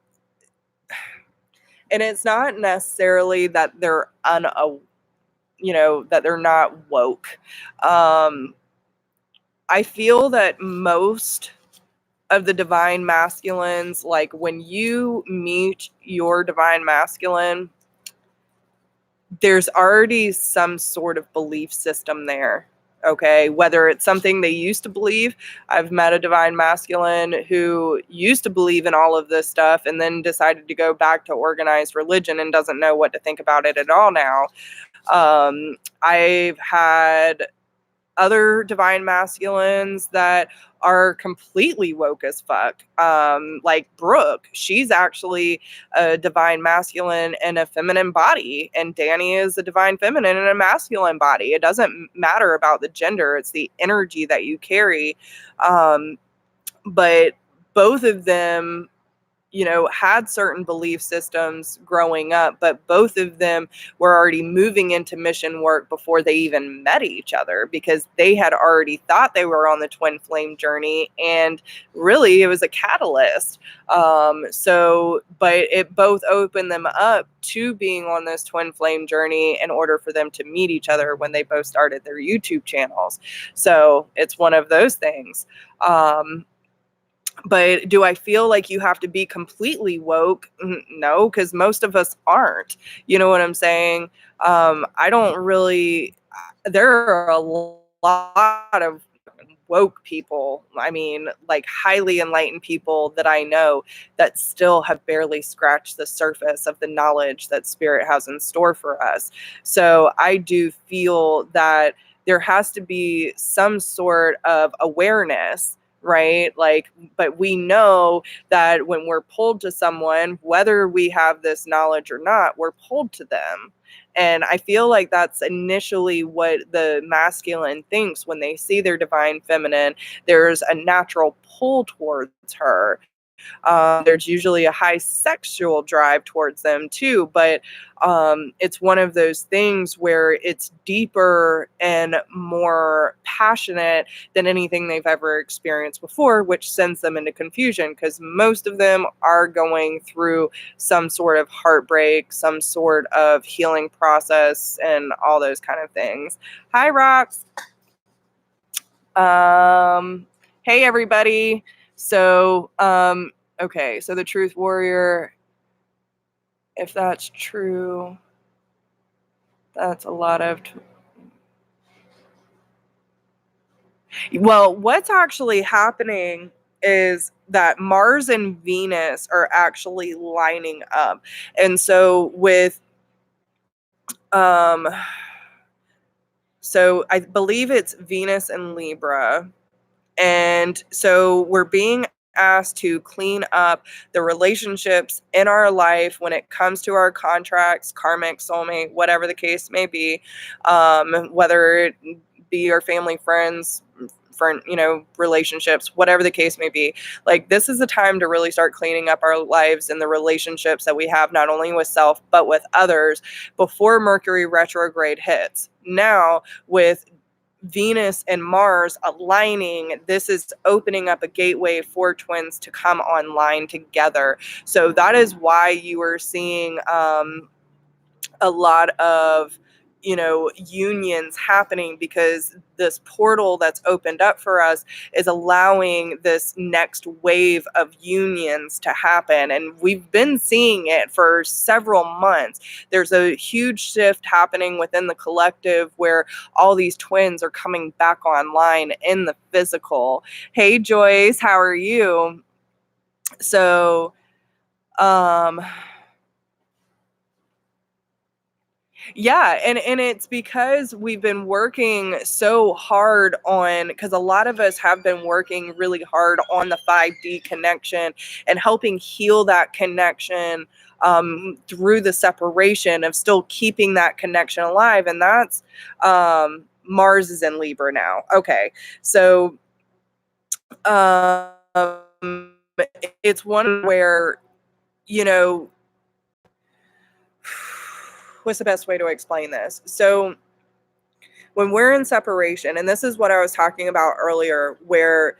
and it's not necessarily that they're that they're not woke. I feel that most of the divine masculines, like when you meet your divine masculine, there's already some sort of belief system there. Okay, whether it's something they used to believe. I've met a divine masculine who used to believe in all of this stuff and then decided to go back to organized religion and doesn't know what to think about it at all now. I've had other divine masculines that are completely woke as fuck. Like Brooke, she's actually a divine masculine in a feminine body, and Danny is a divine feminine in a masculine body. It doesn't matter about the gender, it's the energy that you carry. But both of them, had certain belief systems growing up, but both of them were already moving into mission work before they even met each other, because they had already thought they were on the twin flame journey, and really it was a catalyst. But it both opened them up to being on this twin flame journey in order for them to meet each other when they both started their YouTube channels. So it's one of those things. But do I feel like you have to be completely woke? No, because most of us aren't. You know what I'm saying? I don't really, there are a lot of woke people, I mean, like highly enlightened people that I know that still have barely scratched the surface of the knowledge that Spirit has in store for us. So I do feel that there has to be some sort of awareness, right? Like, but we know that when we're pulled to someone, whether we have this knowledge or not, we're pulled to them. And I feel like that's initially what the masculine thinks when they see their divine feminine. There's a natural pull towards her. There's usually a high sexual drive towards them too, but it's one of those things where it's deeper and more passionate than anything they've ever experienced before, which sends them into confusion because most of them are going through some sort of heartbreak, some sort of healing process, and all those kind of things. Hi, Rox. Hey, everybody. So, okay, so the Truth Warrior, if that's true, that's a lot of... Well, what's actually happening is that Mars and Venus are actually lining up. And so um, so I believe it's Venus and Libra. And so we're being asked to clean up the relationships in our life when it comes to our contracts, karmic, soulmate, whatever the case may be, whether it be your family, friends, relationships, whatever the case may be. Like, this is the time to really start cleaning up our lives and the relationships that we have, not only with self, but with others, before Mercury retrograde hits. Now, with Venus and Mars aligning, this is opening up a gateway for twins to come online together. So that is why you are seeing a lot of unions happening, because this portal that's opened up for us is allowing this next wave of unions to happen. And we've been seeing it for several months. There's a huge shift happening within the collective where all these twins are coming back online in the physical. Hey, Joyce, how are you? So, yeah, and it's because we've been working so hard on, because a lot of us have been working really hard on the 5D connection and helping heal that connection through the separation of still keeping that connection alive. And that's Mars is in Libra now. Okay, so it's one where, what's the best way to explain this? So when we're in separation, and this is what I was talking about earlier, where,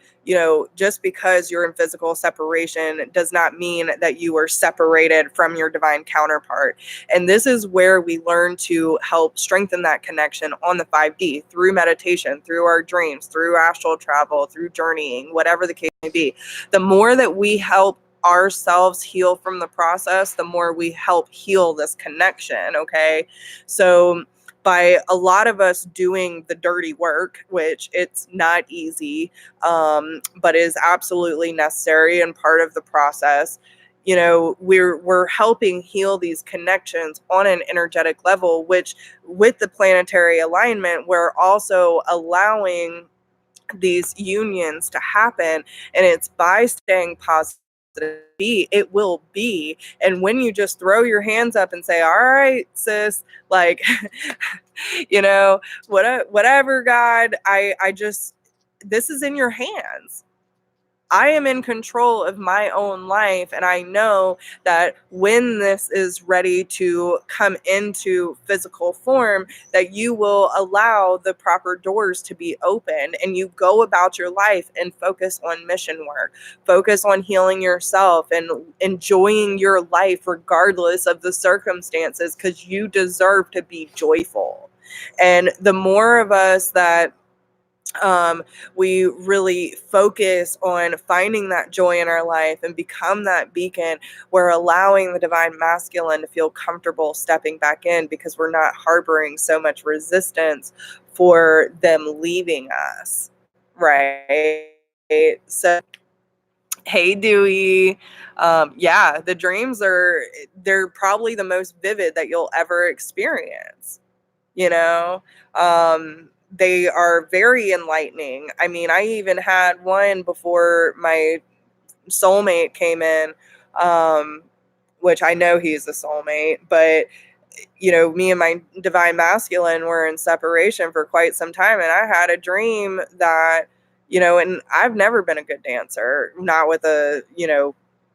just because you're in physical separation does not mean that you are separated from your divine counterpart. And this is where we learn to help strengthen that connection on the 5D through meditation, through our dreams, through astral travel, through journeying, whatever the case may be. The more that we help ourselves heal from the process, the more we help heal this connection. Okay. So by a lot of us doing the dirty work, which it's not easy, but is absolutely necessary and part of the process, we're helping heal these connections on an energetic level, which with the planetary alignment, we're also allowing these unions to happen. And it's by staying positive, it will be. And when you just throw your hands up and say, all right, sis, like, whatever, God, I just, this is in your hands. I am in control of my own life, and I know that when this is ready to come into physical form, that you will allow the proper doors to be open, and you go about your life and focus on mission work, focus on healing yourself and enjoying your life regardless of the circumstances, because you deserve to be joyful. And the more of us that we really focus on finding that joy in our life and become that beacon, we're allowing the divine masculine to feel comfortable stepping back in, because we're not harboring so much resistance for them leaving us, right? So, hey, Dewey. Yeah, the dreams they're probably the most vivid that you'll ever experience. They are very enlightening. I mean, I even had one before my soulmate came in, which I know he's a soulmate, but me and my divine masculine were in separation for quite some time, and I had a dream that, and I've never been a good dancer, not with a,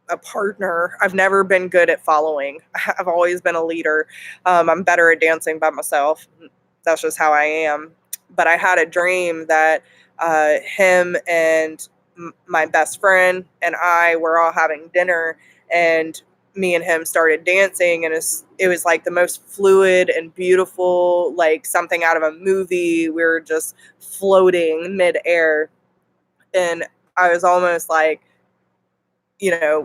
a partner. I've never been good at following. I've always been a leader. I'm better at dancing by myself. That's just how I am. But I had a dream that him and my best friend and I were all having dinner, and me and him started dancing, and it was like the most fluid and beautiful, like something out of a movie. We were just floating midair, and I was almost like,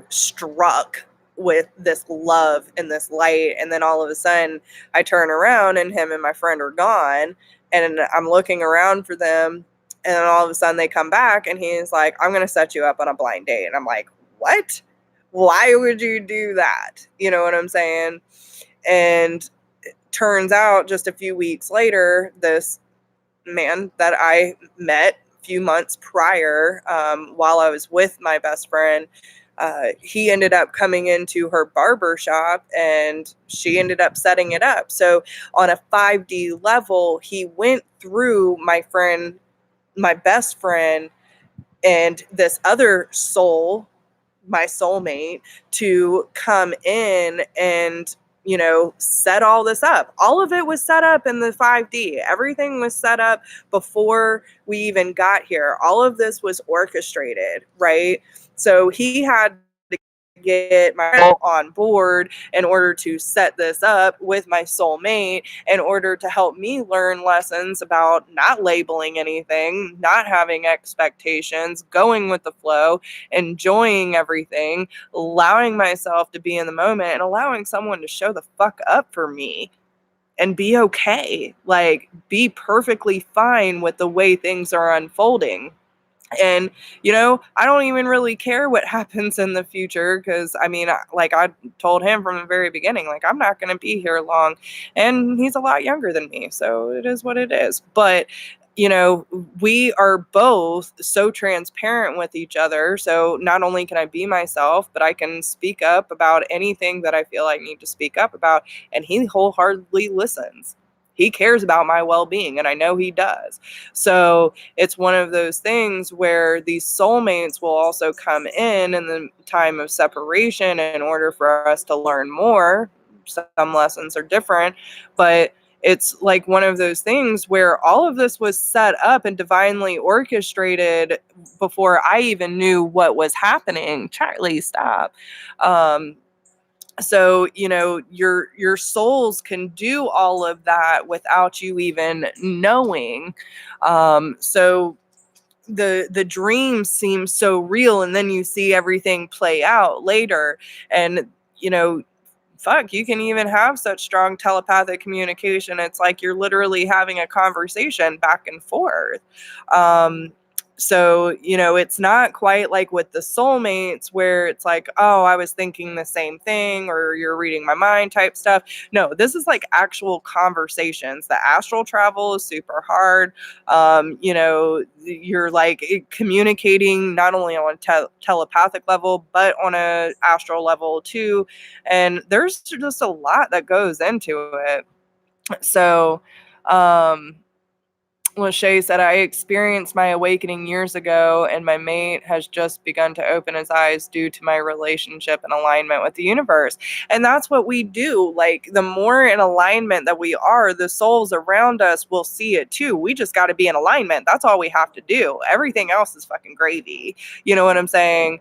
struck with this love and this light. And then all of a sudden I turn around and him and my friend are gone, and I'm looking around for them. And then all of a sudden they come back and he's like, I'm going to set you up on a blind date. And I'm like, what? Why would you do that? You know what I'm saying? And it turns out just a few weeks later, this man that I met a few months prior, while I was with my best friend, he ended up coming into her barber shop and she ended up setting it up. So on a 5D level, he went through my best friend, and this other soul, my soulmate, to come in and set all this up. All of it was set up in the 5D. Everything was set up before we even got here. All of this was orchestrated, right? So he had to get my soul on board in order to set this up with my soulmate, in order to help me learn lessons about not labeling anything, not having expectations, going with the flow, enjoying everything, allowing myself to be in the moment, and allowing someone to show the fuck up for me and be okay. Like, be perfectly fine with the way things are unfolding. And I don't even really care what happens in the future, because like I told him from the very beginning, like, I'm not going to be here long, and he's a lot younger than me, so it is what it is. But we are both so transparent with each other, so not only can I be myself, but I can speak up about anything that I feel I need to speak up about, and he wholeheartedly listens. He cares about my well-being, and I know he does. So it's one of those things where these soulmates will also come in the time of separation in order for us to learn more. Some lessons are different, but it's like one of those things where all of this was set up and divinely orchestrated before I even knew what was happening. Charlie, stop. So your souls can do all of that without you even knowing. So the dream seems so real, and then you see everything play out later, and fuck, you can even have such strong telepathic communication. It's like you're literally having a conversation back and forth. So it's not quite like with the soulmates where it's like, oh, I was thinking the same thing, or you're reading my mind type stuff. No, this is like actual conversations. The astral travel is super hard. You're like communicating not only on a telepathic level, but on a astral level too. And there's just a lot that goes into it. So, Lachey said, I experienced my awakening years ago, and my mate has just begun to open his eyes due to my relationship and alignment with the universe. And that's what we do. Like, the more in alignment that we are, the souls around us will see it too. We just got to be in alignment. That's all we have to do. Everything else is fucking gravy. You know what I'm saying?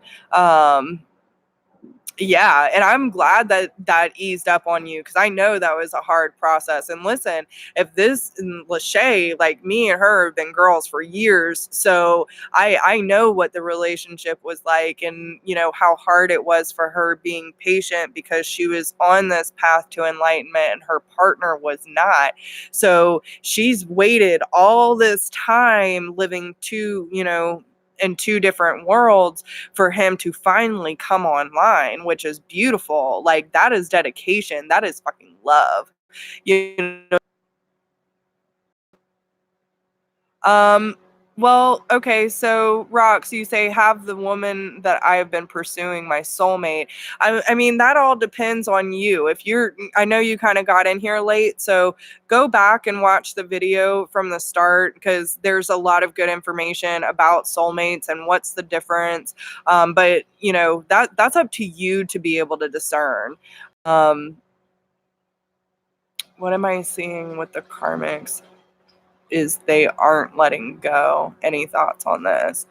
Yeah, and I'm glad that eased up on you, because I know that was a hard process. And listen, if this Lachey, like, me and her have been girls for years, so I know what the relationship was like, and how hard it was for her being patient, because she was on this path to enlightenment and her partner was not. So she's waited all this time living in two different worlds for him to finally come online, which is beautiful. Like, that is dedication. That is fucking love. You know, Well, okay, so Rox, you say have the woman that I have been pursuing my soulmate. I mean, that all depends on you. If you're, I know you kind of got in here late, so go back and watch the video from the start because there's a lot of good information about soulmates and what's the difference. But you know that's up to you to be able to discern. Um, what am I seeing with the karmics? Is they aren't letting go. Any thoughts on this?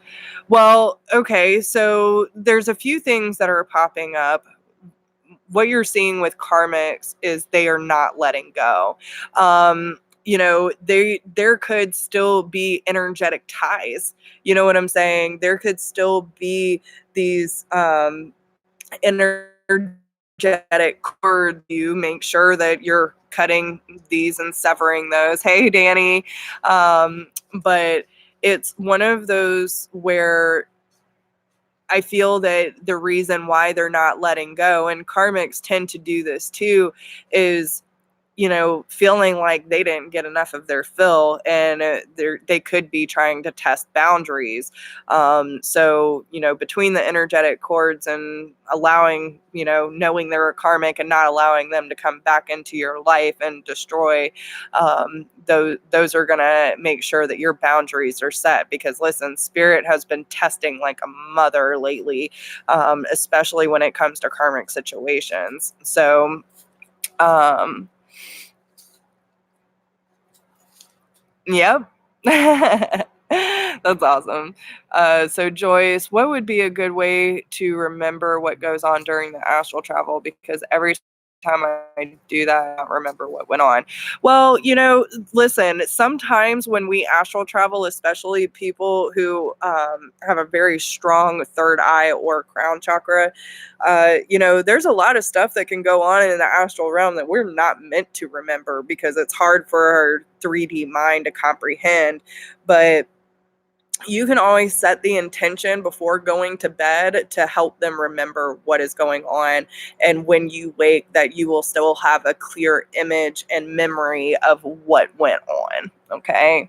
Well, okay, so there's a few things that are popping up. What you're seeing with karmics is they are not letting go. You know, there could still be energetic ties. You know what I'm saying? There could still be these energetic cord. You make sure that you're cutting these and severing those. Hey, Danny. But it's one of those where I feel that the reason why they're not letting go, and karmics tend to do this too, is you know, feeling like they didn't get enough of their fill, and they could be trying to test boundaries. So, you know, between the energetic cords and allowing, you know, knowing they're a karmic and not allowing them to come back into your life and destroy, those are going to make sure that your boundaries are set. Because listen, spirit has been testing like a mother lately, especially when it comes to karmic situations. So, um, yep. That's awesome. So Joyce, what would be a good way to remember what goes on during the astral travel? Because every time I do that, I don't remember what went on. Well, you know, listen, sometimes when we astral travel, especially people who have a very strong third eye or crown chakra, you know, there's a lot of stuff that can go on in the astral realm that we're not meant to remember because it's hard for our 3D mind to comprehend. But you can always set the intention before going to bed to help them remember what is going on. And when you wake, that you will still have a clear image and memory of what went on. Okay.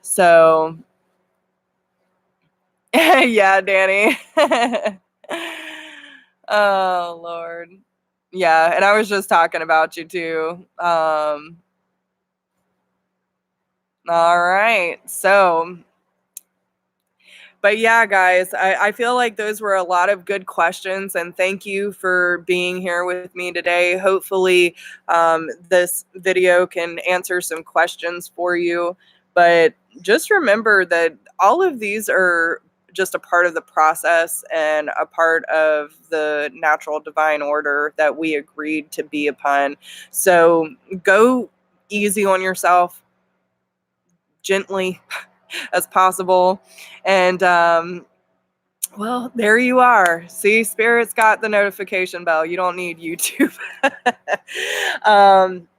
So, yeah, Danny. Oh, Lord. Yeah. And I was just talking about you too. All right. So, but yeah, guys, I feel like those were a lot of good questions, and thank you for being here with me today. Hopefully, this video can answer some questions for you. But just remember that all of these are just a part of the process and a part of the natural divine order that we agreed to be upon. So go easy on yourself, gently as possible. And well, there you are. See, Spirit's got the notification bell. You don't need YouTube.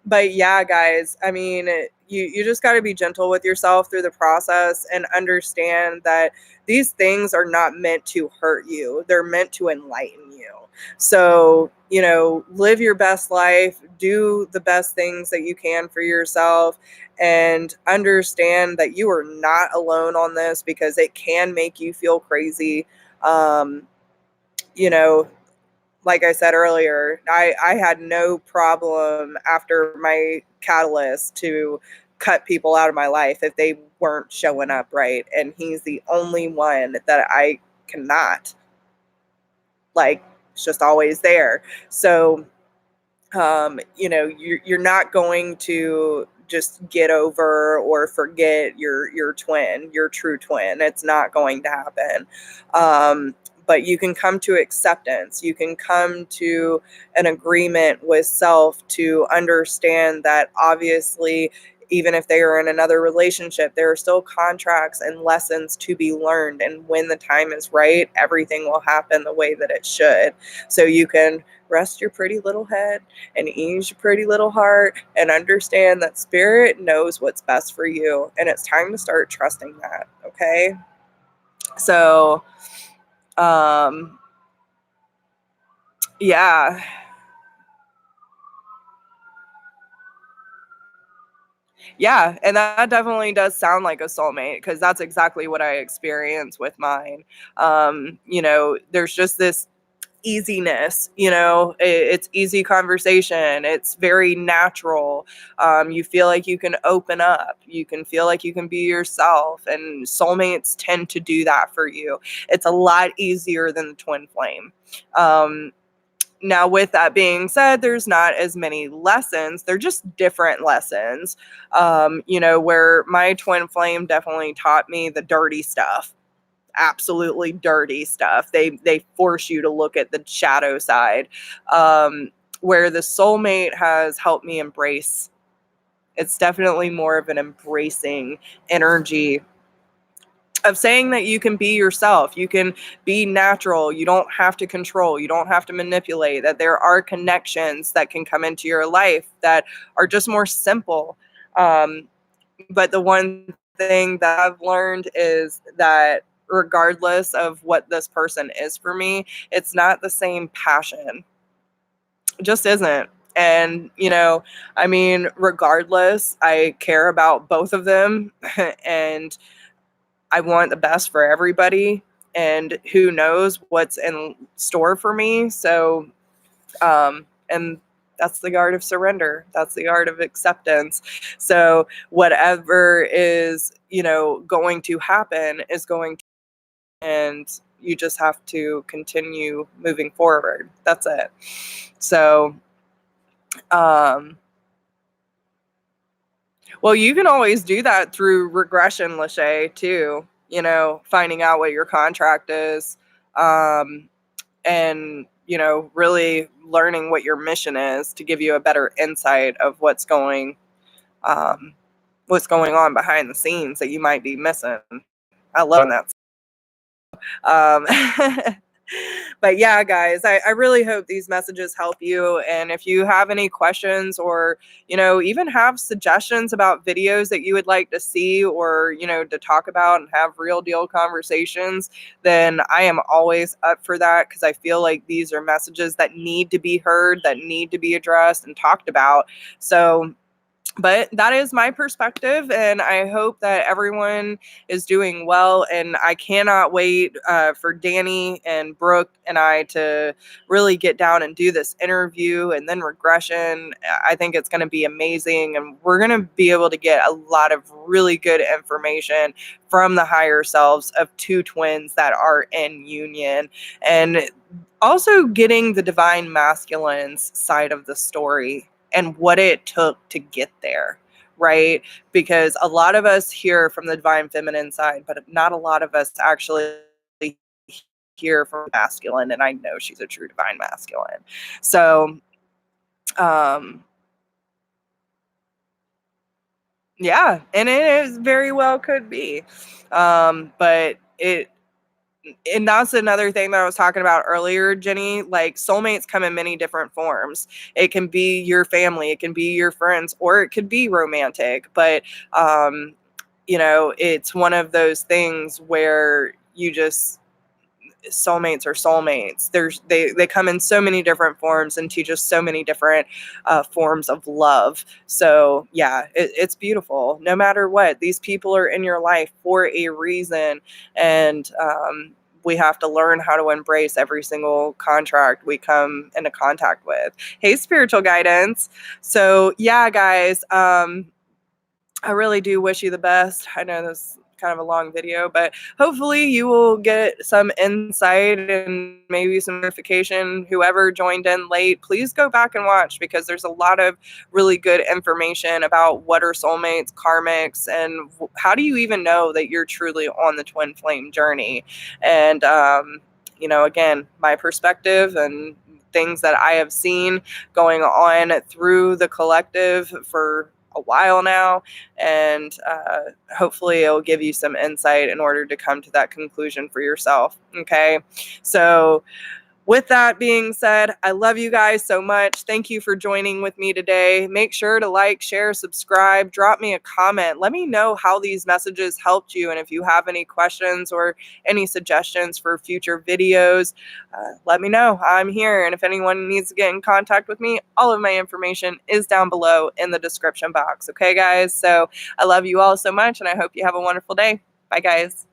But yeah, guys, I mean, you just got to be gentle with yourself through the process and understand that these things are not meant to hurt you. They're meant to enlighten you. So, you know, live your best life, do the best things that you can for yourself, and understand that you are not alone on this because it can make you feel crazy. um, you know, like I said earlier, I had no problem after my catalyst to cut people out of my life if they weren't showing up right. And he's the only one that I cannot, like, it's just always there. So, you know, you're not going to just get over or forget your twin, your true twin. It's not going to happen. But you can come to acceptance. You can come to an agreement with self to understand that obviously, even if they are in another relationship, there are still contracts and lessons to be learned. And when the time is right, everything will happen the way that it should. So you can rest your pretty little head and ease your pretty little heart and understand that spirit knows what's best for you. And it's time to start trusting that. Okay. So, um, yeah. Yeah, and that definitely does sound like a soulmate, because that's exactly what I experience with mine. There's just this easiness, it's easy conversation, it's very natural. You feel like you can open up, you can feel like you can be yourself, and soulmates tend to do that for you. It's a lot easier than the twin flame. Now, with that being said, there's not as many lessons. They're just different lessons. Where my twin flame definitely taught me the dirty stuff, absolutely dirty stuff. They force you to look at the shadow side. Where the soulmate has helped me embrace. It's definitely more of an embracing energy of saying that you can be yourself, you can be natural, you don't have to control, you don't have to manipulate, that there are connections that can come into your life that are just more simple. But the one thing that I've learned is that regardless of what this person is for me, it's not the same passion. It just isn't. And, regardless, I care about both of them and I want the best for everybody, and who knows what's in store for me. So, and that's the art of surrender. That's the art of acceptance. So whatever is, going to happen is going to, and you just have to continue moving forward. That's it. So, well, you can always do that through regression, Lachey, too. Finding out what your contract is, and really learning what your mission is to give you a better insight of what's going on behind the scenes that you might be missing. I love that. Um, but yeah, guys, I really hope these messages help you. And if you have any questions, or, even have suggestions about videos that you would like to see, or, to talk about and have real deal conversations, then I am always up for that, because I feel like these are messages that need to be heard, that need to be addressed and talked about. So, but that is my perspective, and I hope that everyone is doing well. And I cannot wait for Danny and Brooke and I to really get down and do this interview and then regression. I think it's going to be amazing, and we're going to be able to get a lot of really good information from the higher selves of two twins that are in union, and also getting the divine masculine's side of the story and what it took to get there, right? Because a lot of us hear from the divine feminine side, but not a lot of us actually hear from masculine, and I know she's a true divine masculine. So, um, yeah, and it is very well could be. But and that's another thing that I was talking about earlier, Jenny. Like, soulmates come in many different forms. It can be your family, it can be your friends, or it could be romantic. But it's one of those things where you just, soulmates are soulmates. They come in so many different forms and teach us so many different forms of love. So yeah, it's beautiful. No matter what, these people are in your life for a reason, and we have to learn how to embrace every single contract we come into contact with. Hey, spiritual guidance. So yeah, guys, I really do wish you the best. I know this is kind of a long video, but hopefully you will get some insight and maybe some notification. Whoever joined in late, please go back and watch, because there's a lot of really good information about what are soulmates, karmics, and how do you even know that you're truly on the twin flame journey. And, again, my perspective and things that I have seen going on through the collective for a while now, and hopefully it'll give you some insight in order to come to that conclusion for yourself. Okay, so With that being said, I love you guys so much. Thank you for joining with me today. Make sure to like, share, subscribe, drop me a comment. Let me know how these messages helped you. And if you have any questions or any suggestions for future videos, let me know. I'm here. And if anyone needs to get in contact with me, all of my information is down below in the description box. Okay, guys? So I love you all so much, and I hope you have a wonderful day. Bye, guys.